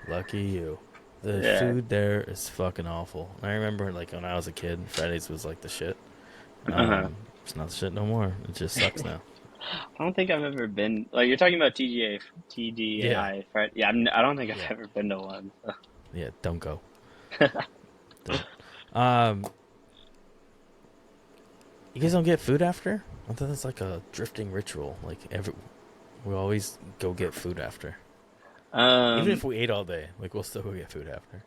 Lucky you. The Yeah. food there is fucking awful. I remember like when I was a kid, Fridays was like the shit. Uh-huh. It's not the shit no more. It just sucks now. I don't think I've ever been like you're talking about Yeah. TDI, right? Yeah, I don't think I've Yeah. ever been to one. So. Yeah, don't go. Don't. Um you guys don't get food after? I thought that's like a drifting ritual. Like we always go get food after. Even Um, if we ate all day, like we'll still go get food after.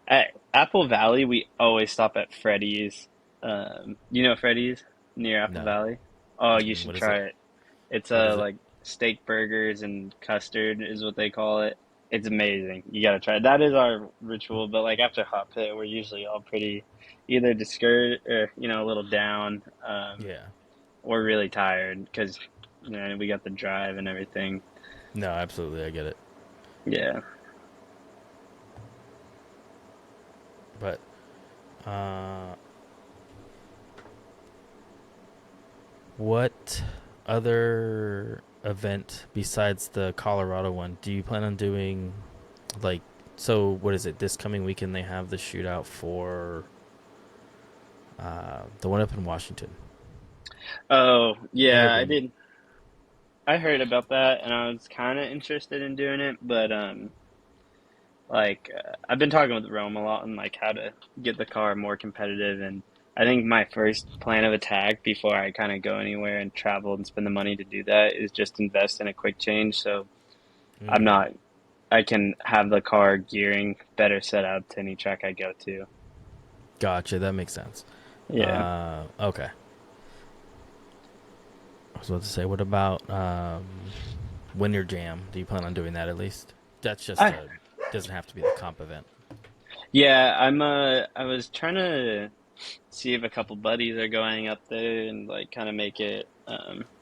at Apple Valley, we always stop at Freddy's. You know Freddy's near Apple No. Valley? Oh, you Mm-mm. should What is it? try it. It's What is it? like steak burgers and custard is what they call it. It's amazing. You gotta try it. That is our ritual, but like after hot pit, we're usually all pretty either discouraged or a little down, Yeah. or really tired because we got the drive and everything. No, absolutely, I get it. Yeah. But uh what other event besides the Colorado one do you plan on doing? Like, so what is it? This coming weekend they have the shootout for the one up in Washington. Oh, Never yeah, I been. did. I heard about that and I was kind of interested in doing it, but I've been talking with Rome a lot on like how to get the car more competitive, and I think my first plan of attack before I kind of go anywhere and travel and spend the money to do that is just invest in a quick change. So I'm Mm, not, I can have the car gearing better set up to any track I go to. gotcha. That makes sense. Yeah. Okay. I was about to say, what about Winter Jam? Do you plan on doing that at least? That's just I a doesn't have to be the comp event. Yeah, I was trying to see if a couple buddies are going up there and like kind of make it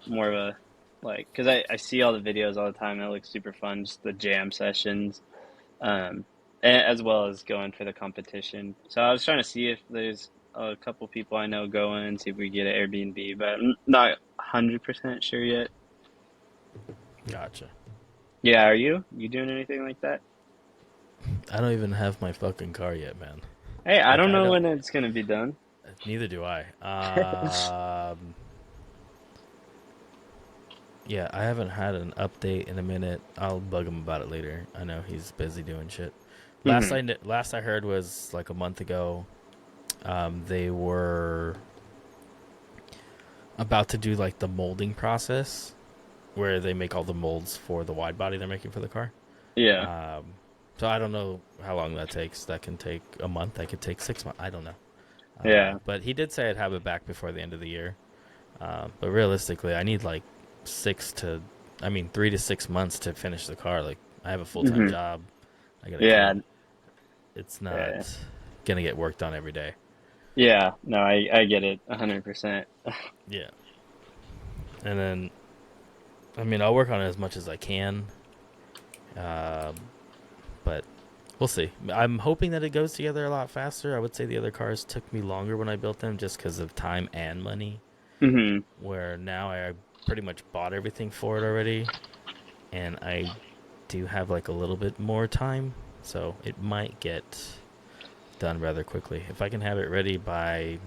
more of a like because I see all the videos all the time and it looks super fun, just the jam sessions, um, as well as going for the competition. So I was trying to see if there's a couple people I know going and see if we get an Airbnb, but I'm not 100% sure yet. Gotcha. Yeah, are you doing anything like that? I don't even have my fucking car yet, man. Hey, I Like don't I know don't. when it's gonna be done. Neither do I. Yeah, I haven't had an update in a minute. I'll bug him about it later. I know he's busy doing shit. Hmm. Last I heard was like a month ago. They were about to do like the molding process where they make all the molds for the wide body they're making for the car. Yeah. Um, so I don't know how long that takes. That can take a month. That could take 6 months. I don't know. Yeah. But he did say I'd have it back before the end of the year. But realistically, I need like 3 to 6 months to finish the car. Like, I have a full time Hmm. job. I got a Yeah, kid. It's yeah, not gonna get work done every day. yeah. No, I get it 100%. Yeah. And then, I mean, I'll work on it as much as I can. But we'll see. I'm hoping that it goes together a lot faster. I would say the other cars took me longer when I built them just because of time and money. Hmm. Where now I pretty much bought everything for it already, and I do have like a little bit more time, so it might get done rather quickly. If I can have it ready by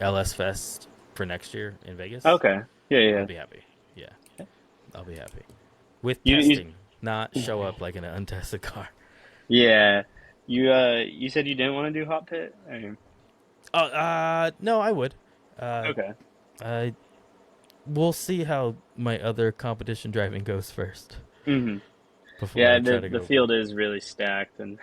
LS Fest for next year in Vegas, Okay. Yeah, I'll yeah. be happy. Yeah, I'll be happy. With You, testing, not show up like in an untested car. yeah. You said you didn't want to do hot pit? Oh, no, I would. Uh, Okay. I We'll see how my other competition driving goes first Hmm. before Yeah, I try to the go. field is really stacked, and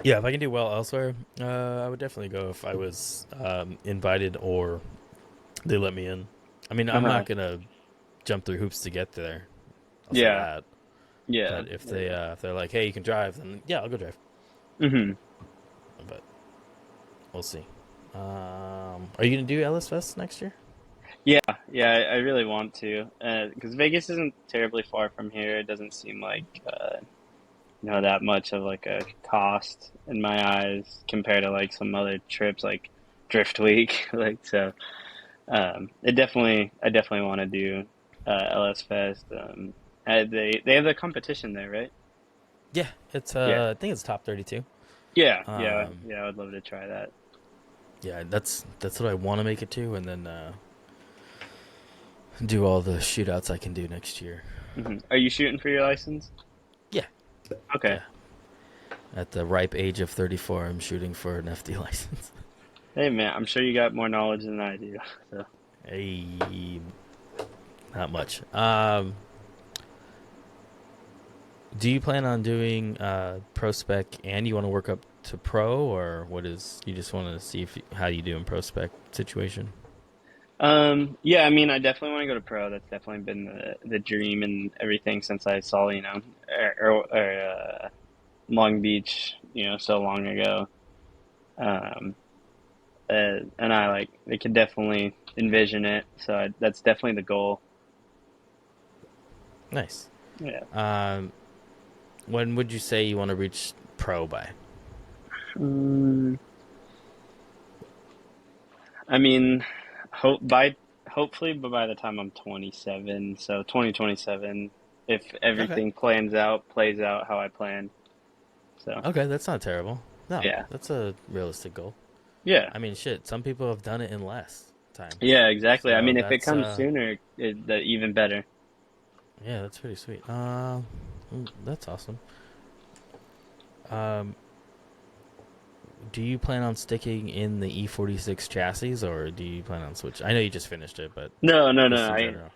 Yeah, if I can do well elsewhere, I would definitely go if I was invited or they let me in. I mean, I'm uh-huh. not gonna jump through hoops to get there. I'll say Yeah, that. yeah, But if yeah. they're like, hey, you can drive, then yeah, I'll go drive. Hmm. But we'll see. Are you gonna do Ellis Fest next year? Yeah, yeah. I really want to, because Vegas isn't terribly far from here. It doesn't seem like that much of like a cost in my eyes compared to like some other trips like Drift Week. Like so, I definitely want to do LS Fest. They have the competition there, right? Yeah, it's Yeah, I think it's top 32. yeah, yeah, Um, yeah. I would love to try that. yeah, that's what I want to make it to, and then do all the shootouts I can do next year. Are you shooting for your license? Yeah, Okay. yeah. At the ripe age of 34, I'm shooting for an FD license. Hey man, I'm sure you got more knowledge than I do. So. Hey, not much. Do you plan on doing pro spec and you want to work up to pro, or what is you just want to see if how you do in pro spec situation? Yeah, I mean, I definitely want to go to pro. That's definitely been the dream and everything since I saw, Long Beach, so long ago. Um, and I could definitely envision it. So that's definitely the goal. Nice. Yeah. Um, when would you say you want to reach pro by? Mm, I mean, hopefully, but by the time I'm 27, so 2027, if Okay. everything plays out how I planned. So Okay, that's not terrible. No, yeah, that's a realistic goal. yeah. I mean, shit, some people have done it in less time. Yeah, exactly. I So mean, if it that's comes sooner, even better. yeah, that's pretty sweet. That's awesome. Um, do you plan on sticking in the E46 chassis, or do you plan on switch? I know you just finished it, but No, no, no. just in I general.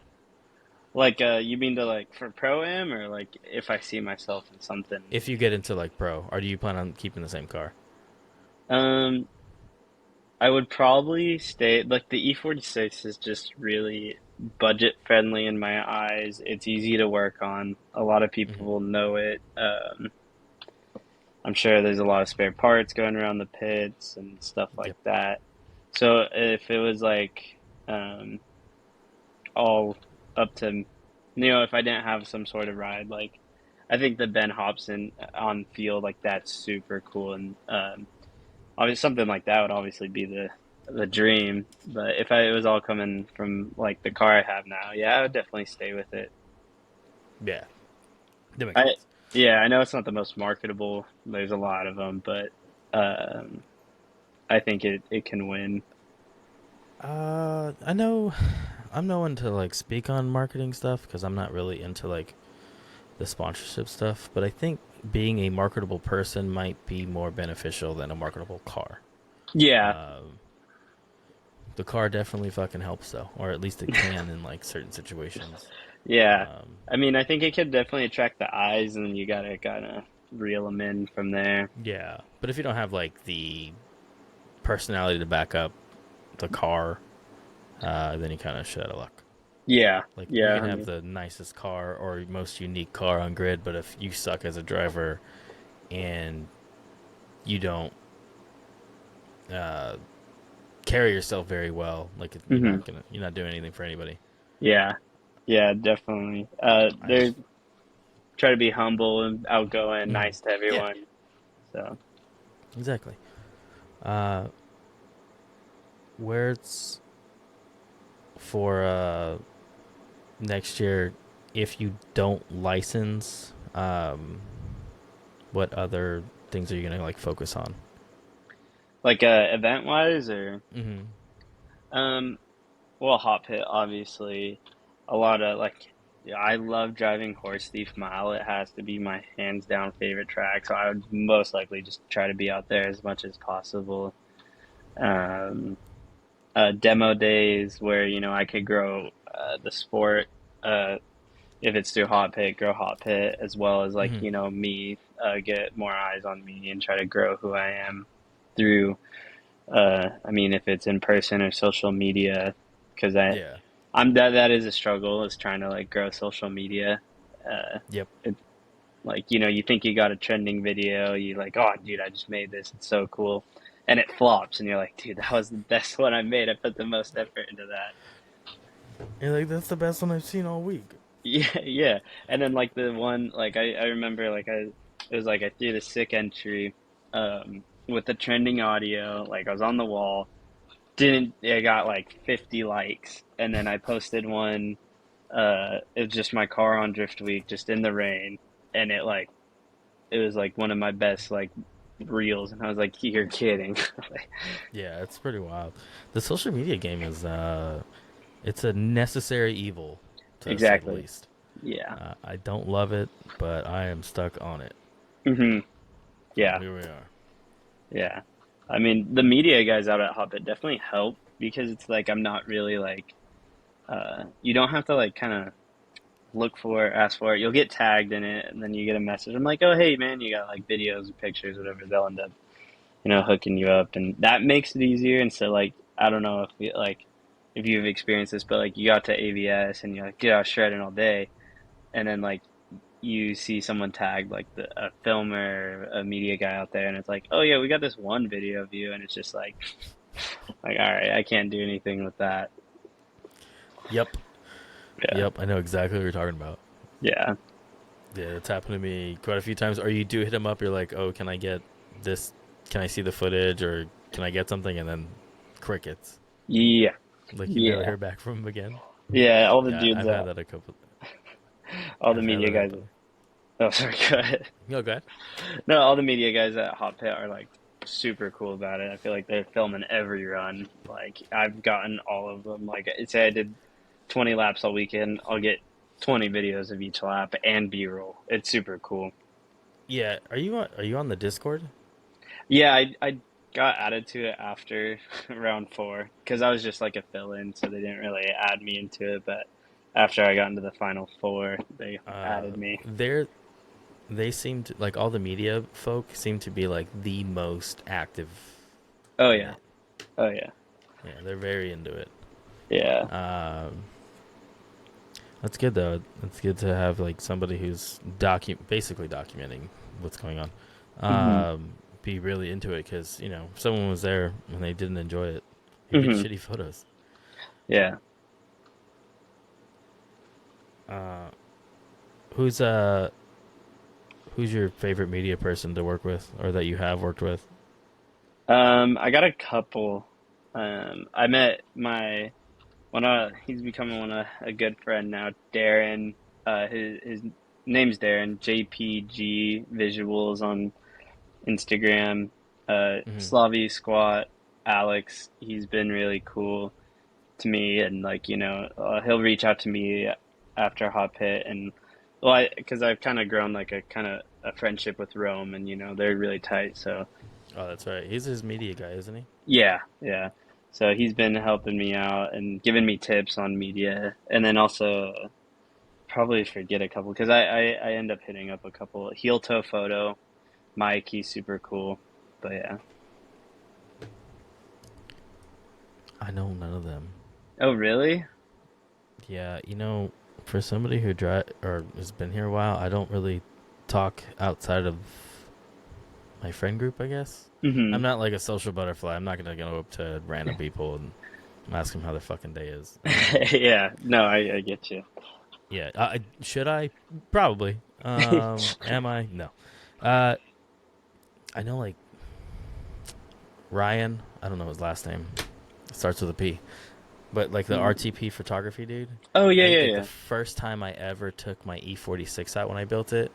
like you mean to like for pro am or like if I see myself in something. If you get into like pro, or do you plan on keeping the same car? Um, I would probably stay like the E46 is just really budget friendly in my eyes. It's easy to work on. A lot of people Hmm. will know it. I'm sure there's a lot of spare parts going around the pits and stuff like Yep. that. So if it was like um, all up to, if I didn't have some sort of ride, like I think the Ben Hobson on field like that's super cool, and obviously something like that would obviously be the dream. But if it was all coming from like the car I have now, yeah, I would definitely stay with it. Yeah, that makes I sense. Yeah, I know it's not the most marketable. There's a lot of them, but um, I think it can win. I know I'm no one to like speak on marketing stuff because I'm not really into like the sponsorship stuff, but I think being a marketable person might be more beneficial than a marketable car. Yeah, Um, the car definitely fucking helps though, or at least it can in like certain situations. yeah. Um, I mean, I think it could definitely attract the eyes, and you gotta kind of reel them in from there. yeah, but if you don't have like the personality to back up the car, then you kind of shit out of luck. Yeah, Like you yeah, can have 100. the nicest car or most unique car on grid, but if you suck as a driver and you don't uh, carry yourself very well, like Hmm. you're not doing anything for anybody. Yeah, yeah, definitely. I They try to be humble and outgoing, mhm. nice to Yeah, everyone. So, exactly. Uh, where it's for next year, if you don't license, what other things are you gonna like focus on? like event wise, or Mm-hmm. um, well, hot pit obviously. A lot of like, yeah, I love driving Horse Thief Mile. It has to be my hands down favorite track. So I would most likely just try to be out there as much as possible. Um, Demo days where I could grow the sport. Uh, if it's through hot pit, grow hot pit, as well as like Mm-hmm. me get more eyes on me and try to grow who I am through. I mean, if it's in person or social media, because Yeah. I'm that is a struggle, is trying to like grow social media. Yep. It, like you think you got a trending video, you like, oh dude, I just made this, it's so cool, and it flops, and you're like, dude, that was the best one I made. I put the most effort into that. And like that's the best one I've seen all week. Yeah, yeah. And then like the one like I remember like it was like I threw the sick entry with the trending audio, like I was on the wall, didn't it got like 50 likes, and then I posted one it was just my car on drift week just in the rain, and it was like one of my best like reels, and I was like, you're kidding. Like, Yeah, it's pretty wild. The social media game is it's a necessary evil to say the exactly. least. Yeah. I don't love it, but I am stuck on it. Hmm. So Yeah. here we are. Yeah. I mean, the media guys out at Hotbit definitely help because it's like I'm not really like you don't have to like kind of look for it, ask for it. You'll get tagged in it, and then you get a message. I'm like, oh hey man, you got like videos or pictures, whatever. They'll end up hooking you up, and that makes it easier. And so like I don't know if you've experienced this, but like you got to AVS and you're like, yeah, I was shredding all day, and then like you see someone tagged like a filmer, a media guy out there, and it's like, oh yeah, we got this one video of you, and it's just like all right, I can't do anything with that. Yep. Yeah, Yep. I know exactly what you're talking about. yeah, Yeah, it's happened to me quite a few times. Or you do hit them up, you're like, oh, can I get this? Can I see the footage? Or can I get something? And then crickets. yeah, Like you never yeah, hear back from them again. yeah. All the Yeah, dudes, I've had that a couple. all the I've had media that guys. happen. Oh, sorry, go ahead. No, go ahead. No, all the media guys at Hot Pit are like super cool about it. I feel like they're filming every run. Like I've gotten all of them. Like say I did 20 laps all weekend, I'll get 20 videos of each lap and B-roll. It's super cool. Yeah, are you on the Discord? Yeah, I got added to it after round four because I was just like a fill-in, so they didn't really add me into it. But after I got into the final four, they added me. They seem to like all the media folk seem to be like the most active Oh in yeah, it. oh yeah, Yeah, they're very into it. yeah. Um, that's good though. It's good to have like somebody who's basically documenting what's going on. Hmm. Be really into it because if someone was there and they didn't enjoy it, you get Hmm. shitty photos. Yeah. Uh, who's uh who's your favorite media person to work with or that you have worked with? I got a couple. I met he's becoming a good friend now, Darren. His name's Darren, JPG Visuals on Instagram. Hmm. Slavi Squat, Alex, he's been really cool to me, and like he'll reach out to me after Hot Pit, and well, because I've kind of grown like a kind of a friendship with Rome, and they're really tight, so Oh, that's right. He's his media guy, isn't he? yeah, yeah. So he's been helping me out and giving me tips on media, and then also probably forget a couple because I end up hitting up a couple. Heel toe photo, Mike, he's super cool, but yeah. I know none of them. Oh, really? Yeah, for somebody who drive or has been here a while, I don't really talk outside of my friend group, I guess. Hmm. I'm not like a social butterfly. I'm not gonna go up to random people and ask them how their fucking day is. Yeah. No, I get you. Yeah, should I? Probably. Am I? No. Uh, I know like Ryan. I don't know his last name. It starts with a P. But like the RTP photography dude. Oh, yeah, I think yeah, like the yeah. first time I ever took my E46 out when I built it,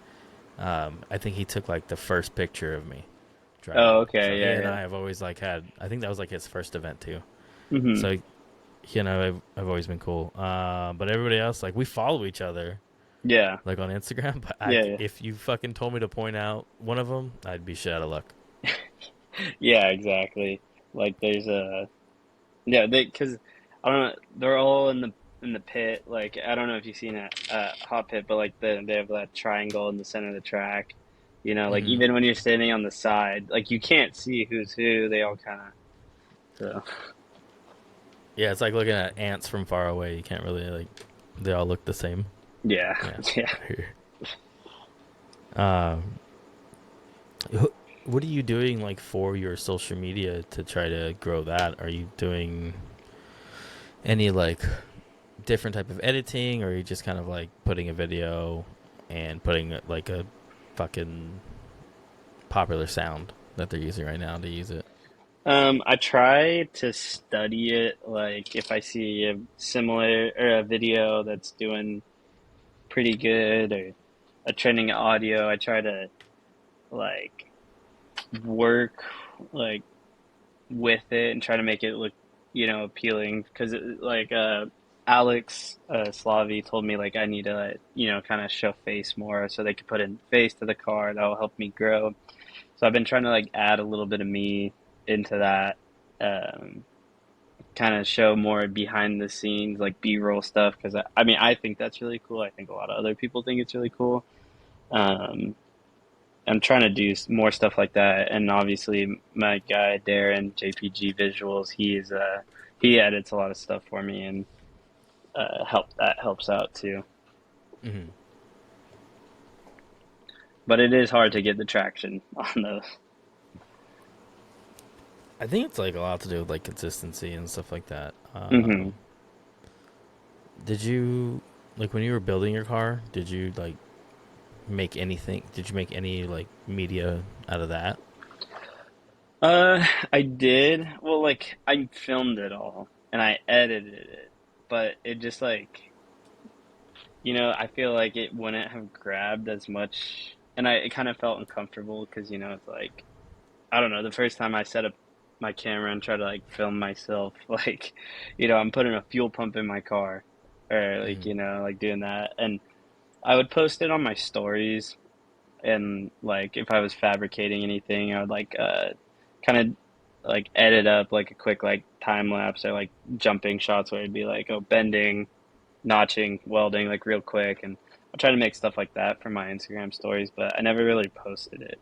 I think he took like the first picture of me Oh, driving. So okay, he yeah, and yeah. I have always like had. I think that was like his first event too. Hmm. So I've always been cool. But everybody else, like we follow each other, Yeah, like on Instagram. But yeah, yeah. if you fucking told me to point out one of them, I'd be shit out of luck. Yeah, exactly. Like there's yeah, because I don't know, they're all in the pit. Like I don't know if you've seen a hot pit, but like they have that triangle in the center of the track. Like Hmm. even when you're standing on the side, like you can't see who's who. They all kind of so Yeah, it's like looking at ants from far away. You can't really like. They all look the same. yeah, Yeah. yeah. Um, what are you doing like for your social media to try to grow that? Are you doing any like different type of editing, or are you just kind of like putting a video and putting like a fucking popular sound that they're using right now to use it? I try to study it. Like if I see a similar or a video that's doing pretty good or a trending audio, I try to like work like with it and try to make it look, appealing. Because like Alex Slavi told me like I need to, kind of show face more so they could put in face to the car. That will help me grow. So I've been trying to like add a little bit of me into that. Um, Kind of show more behind the scenes, like B-roll stuff. Because I mean, I think that's really cool. I think a lot of other people think it's really cool. Um, I'm trying to do more stuff like that, and obviously my guy Darren JPG Visuals, he edits a lot of stuff for me, and helps out too. Hmm. But it is hard to get the traction on those. I think it's like a lot to do with like consistency and stuff like that. Hmm. Did you like when you were building your car? Did you like make anything? Did you make any like media out of that? I did. Well, like I filmed it all and I edited it, but it just like I feel like it wouldn't have grabbed as much, and it kind of felt uncomfortable because it's like I don't know. The first time I set up my camera and try to like film myself, like, I'm putting a fuel pump in my car, or like, Hmm. like doing that, and I would post it on my stories, and like if I was fabricating anything, I would like kind of like edit up like a quick like time lapse or like jumping shots where it'd be like oh bending, notching, welding like real quick, and I try to make stuff like that for my Instagram stories, but I never really posted it.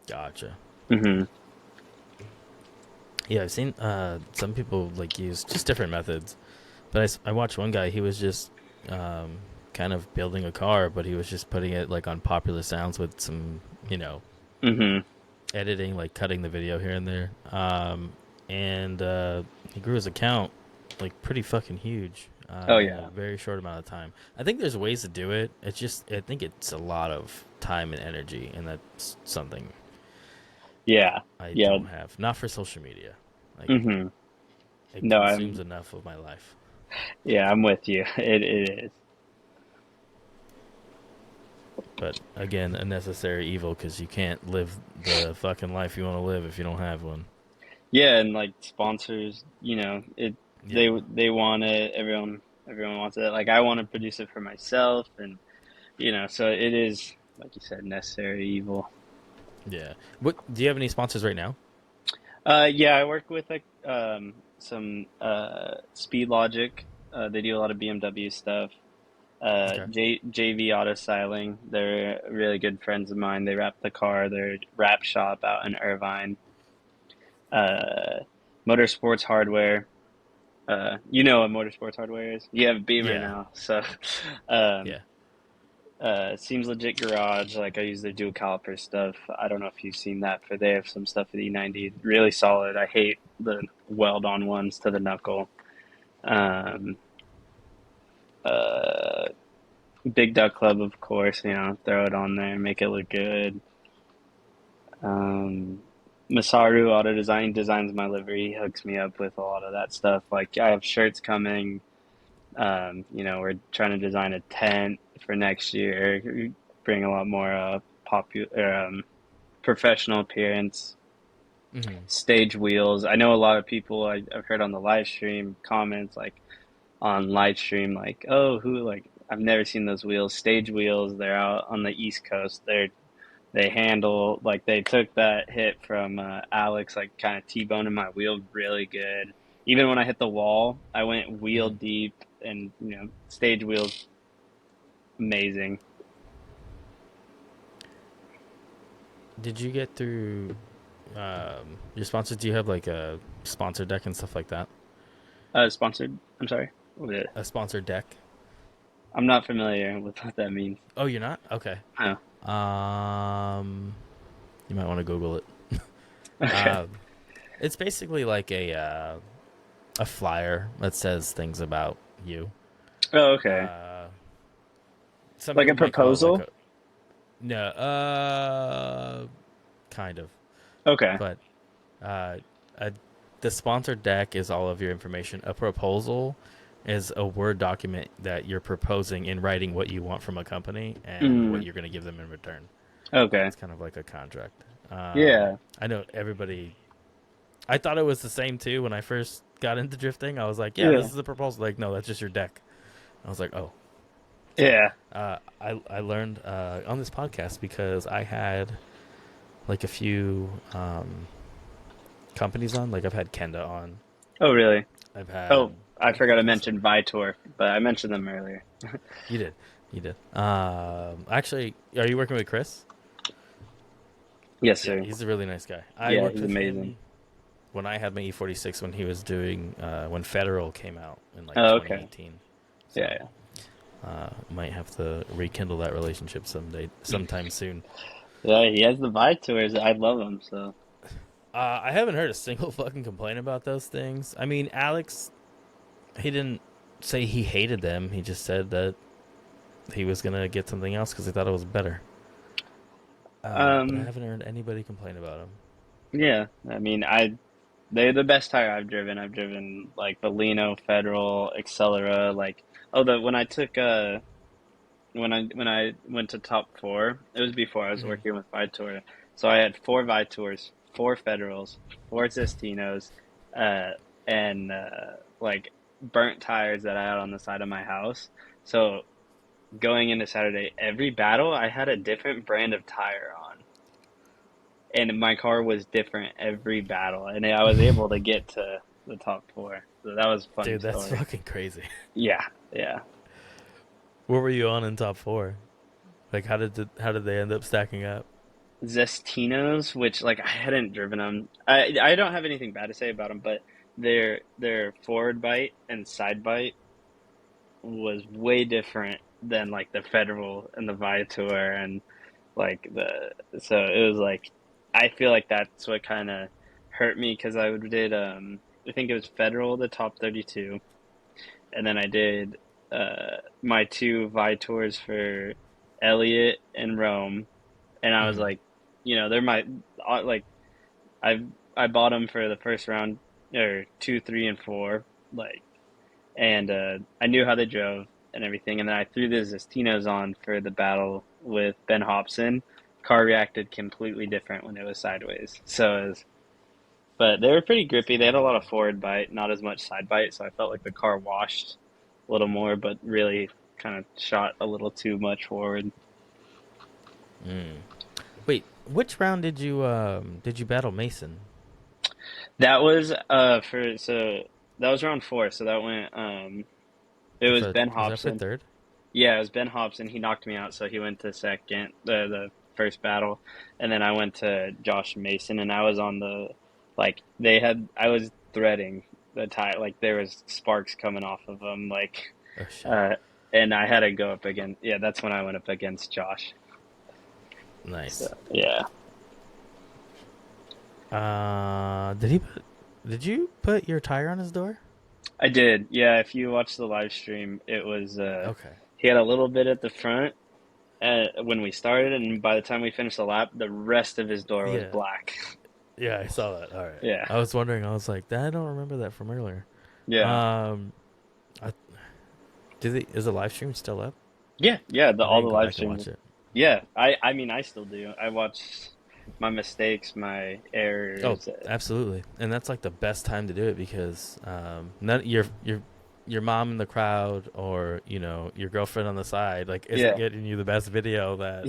Gotcha. Hmm. Yeah, I've seen some people like use just different methods. But I watched one guy. He was just um, kind of building a car, but he was just putting it like on popular sounds with some, you know, Hmm. editing, like cutting the video here and there. And he grew his account like pretty fucking huge Oh in a yeah. very short amount of time. I think there's ways to do it. It's just I think it's a lot of time and energy, and that's something Yeah. I Yeah. don't have. Not for social media. Like Hmm. it No, consumes I'm enough of my life. yeah, I'm with you. It is. But again, a necessary evil because you can't live the fucking life you want to live if you don't have one. Yeah, and like sponsors, Yeah, they want it. Everyone wants it. Like I want to produce it for myself, and so it is like you said, necessary evil. yeah. What do you have any sponsors right now? Yeah, I work with like some Speed Logic. They do a lot of BMW stuff. Okay. JV Auto Styling. They're really good friends of mine. They wrap the car. They're wrap shop out in Irvine. Uh, Motorsports Hardware. You know what motorsports hardware is. You have Beamer Yeah, now, so um, yeah. seems legit garage. Like I use their dual caliper stuff. I don't know if you've seen that for they have some stuff for the E90. Really solid. I hate the weld on ones to the knuckle. Um, uh, Big Duck Club, of course. Throw it on there, make it look good. Um, Masaru Auto Design designs my livery. He hooks me up with a lot of that stuff. Like I have shirts coming. We're trying to design a tent for next year. Bring a lot more professional appearance. Hmm. Stage wheels. I know a lot of people I've heard on the live stream comments like on live stream like, oh, who like I've never seen those wheels. Stage wheels. They're out on the East Coast. They handle like they took that hit from Alex like kind of T-boning my wheel really good. Even when I hit the wall, I went wheel Hmm. deep and stage wheels amazing. Did you get through your sponsors? Do you have like a sponsor deck and stuff like that? Sponsored. I'm sorry. What was it? A sponsor deck? I'm not familiar with what that means. Oh, you're not? Okay. Oh, Um, you might want to Google it. okay. Um, it's basically like a flyer that says things about you. Oh, okay. Uh, some Like a people might call it like proposal? a no, kind of, Okay. but uh, a, the sponsored deck is all of your information. A proposal is a Word document that you're proposing in writing what you want from a company and what Mm, you're going to give them in return. okay. It's kind of like a contract. Yeah. I know everybody. I thought it was the same too when I first got into drifting. I was like, "Yeah, this Yeah. is a proposal." Like, no, that's just your deck. I was like, "Oh." So, Yeah. I learned on this podcast because I had like a few companies on. Like I've had Kenda on. Oh, really? I've had Oh, I I forgot to think who's mention Vitor, but I mentioned them earlier. you did you did. Actually, are you working with Chris? Yes, Yeah, sir. he's a really nice guy. I Yeah, worked he's with amazing. him when I had my E46 when he was doing when Federal came out in like Oh, okay. 2018. Yeah, So yeah. might have to rekindle that relationship sometime soon. Yeah, he has the Vitors. I love him, so. I haven't heard a single fucking complaint about those things. I mean, Alex, he didn't say he hated them. He just said that he was gonna get something else because he thought it was better. But I Um, haven't heard anybody complain about him. yeah, I mean, they're the best tire I've driven. I've driven like the Lino, Federal, Accelera, like oh the when I took when I went to top four, it was before I was Mm-hmm. working with Vitor. So I had four Vitors, four Federals, four Zestinos, uh, and like burnt tires that I had on the side of my house. So going into Saturday, every battle I had a different brand of tire on, and my car was different every battle, and I was able to get to the top four. So that was a funny Dude, that's story. fucking crazy. Yeah, yeah. What were you on in top four? Like, how did they end up stacking up? Zestinos, which like I hadn't driven them. I don't have anything bad to say about them, but their forward bite and side bite was way different than like the Federal and the Viator and like the so it was like I feel like that's what kind of hurt me because I did I think it was Federal the top 32 and then I did my two Vitors for Elliott and Rome and I was Mm-hmm. like they're my like I I bought them for the first round or two, three, and four, like, and I knew how they drove and everything. And then I threw the Zestinos on for the battle with Ben Hobson. Car reacted completely different when it was sideways. But they were pretty grippy. They had a lot of forward bite, not as much side bite. So I felt like the car washed a little more, but really kind of shot a little too much forward. Mm. Wait, which round did you battle Mason? That was that was round four. So that went it was For Ben was that for Hobson. third? Yeah, it was Ben Hobson. He knocked me out, so he went to second, the first battle, and then I went to Josh Mason, and I was on the like they had I was threading the tire. Like there was sparks coming off of them. Like, Oh shit. uh, and I had to go up against. Yeah, that's when I went up against Josh. So Nice. yeah, Did you put your tire on his door? I did. Yeah, if you watch the live stream, it was Okay. he had a little bit at the front when we started, and by the time we finished the lap, the rest of his door was Yeah. black. Yeah, I saw that. All right. Yeah, I was wondering. I was like, I don't remember that from earlier. yeah, Um, I, is the live stream still up? yeah. The I all the didn't go live back and streams. watch it. Yeah, I mean, I still do. I watch my mistakes, my Oh, errors. absolutely. And that's like the best time to do it because none your mom in the crowd or your girlfriend on the side like isn't Yeah, getting you the best video that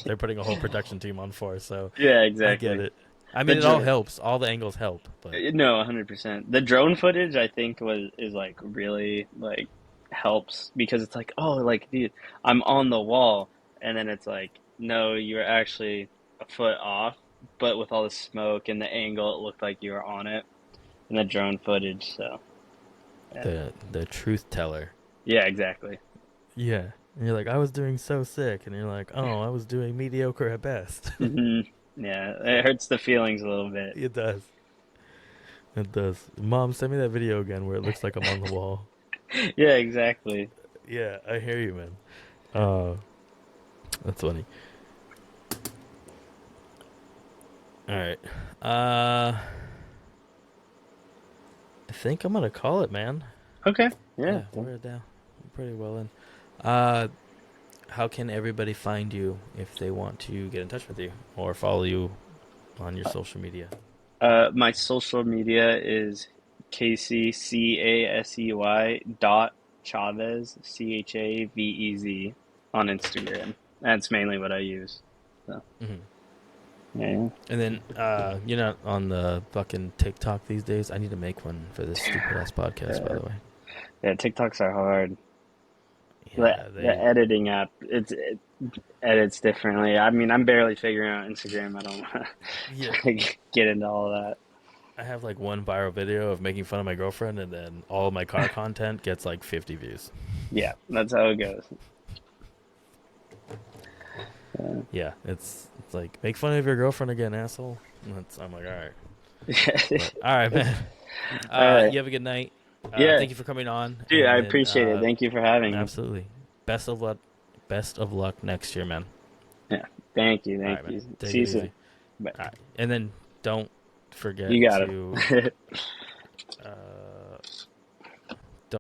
they're putting a whole production team on for. So yeah, I get exactly. it. I The mean, it all helps. All the angles help, but no, 100%. The drone footage I think was is like really like helps because it's like, oh, like dude, I'm on the wall, and then it's like, no, you're actually a foot off, but with all the smoke and the angle, it looked like you were on it in the drone footage. So yeah, the truth teller. yeah, exactly. Yeah. And you're like, I was doing so sick, and you're like, oh, I was doing mediocre at best. Hmm. Yeah, it hurts the feelings a little bit. It does. It does. Mom, send me that video again where it looks like I'm on the wall. Yeah, exactly. Yeah, I hear you, man. Uh, that's funny. All right. I think I'm gonna call it, man. Okay. Yeah. Yeah, we're down. Pretty well in. Uh, how can everybody find you if they want to get in touch with you or follow you on your social media? My social media is Casey Casey dot Chavez Chavez on Instagram. That's mainly what I use. So Hmm. yeah, And then you're not on the fucking TikTok these days. I need to make one for this stupid ass podcast, by yeah, the way. yeah. TikToks are hard. Yeah, The they. editing app it edits differently. I mean, I'm barely figuring out Instagram. I don't Yeah, want to get into all that. I have like one viral video of making fun of my girlfriend, and then all of my car content gets like 50 views. Yeah, that's how it goes. Uh, Yeah, it's like make fun of your girlfriend again, asshole. I'm like, all right, but all right, man. all right. You have a good night. Yeah, Thank you for coming on, dude, I and then appreciate it. Thank you for having me. absolutely best of luck. Best of luck next year, man. Yeah. Thank you. All Thank right, man. you. Take See it you easy. soon. Bye. All right, and then don't forget You got to it. uh,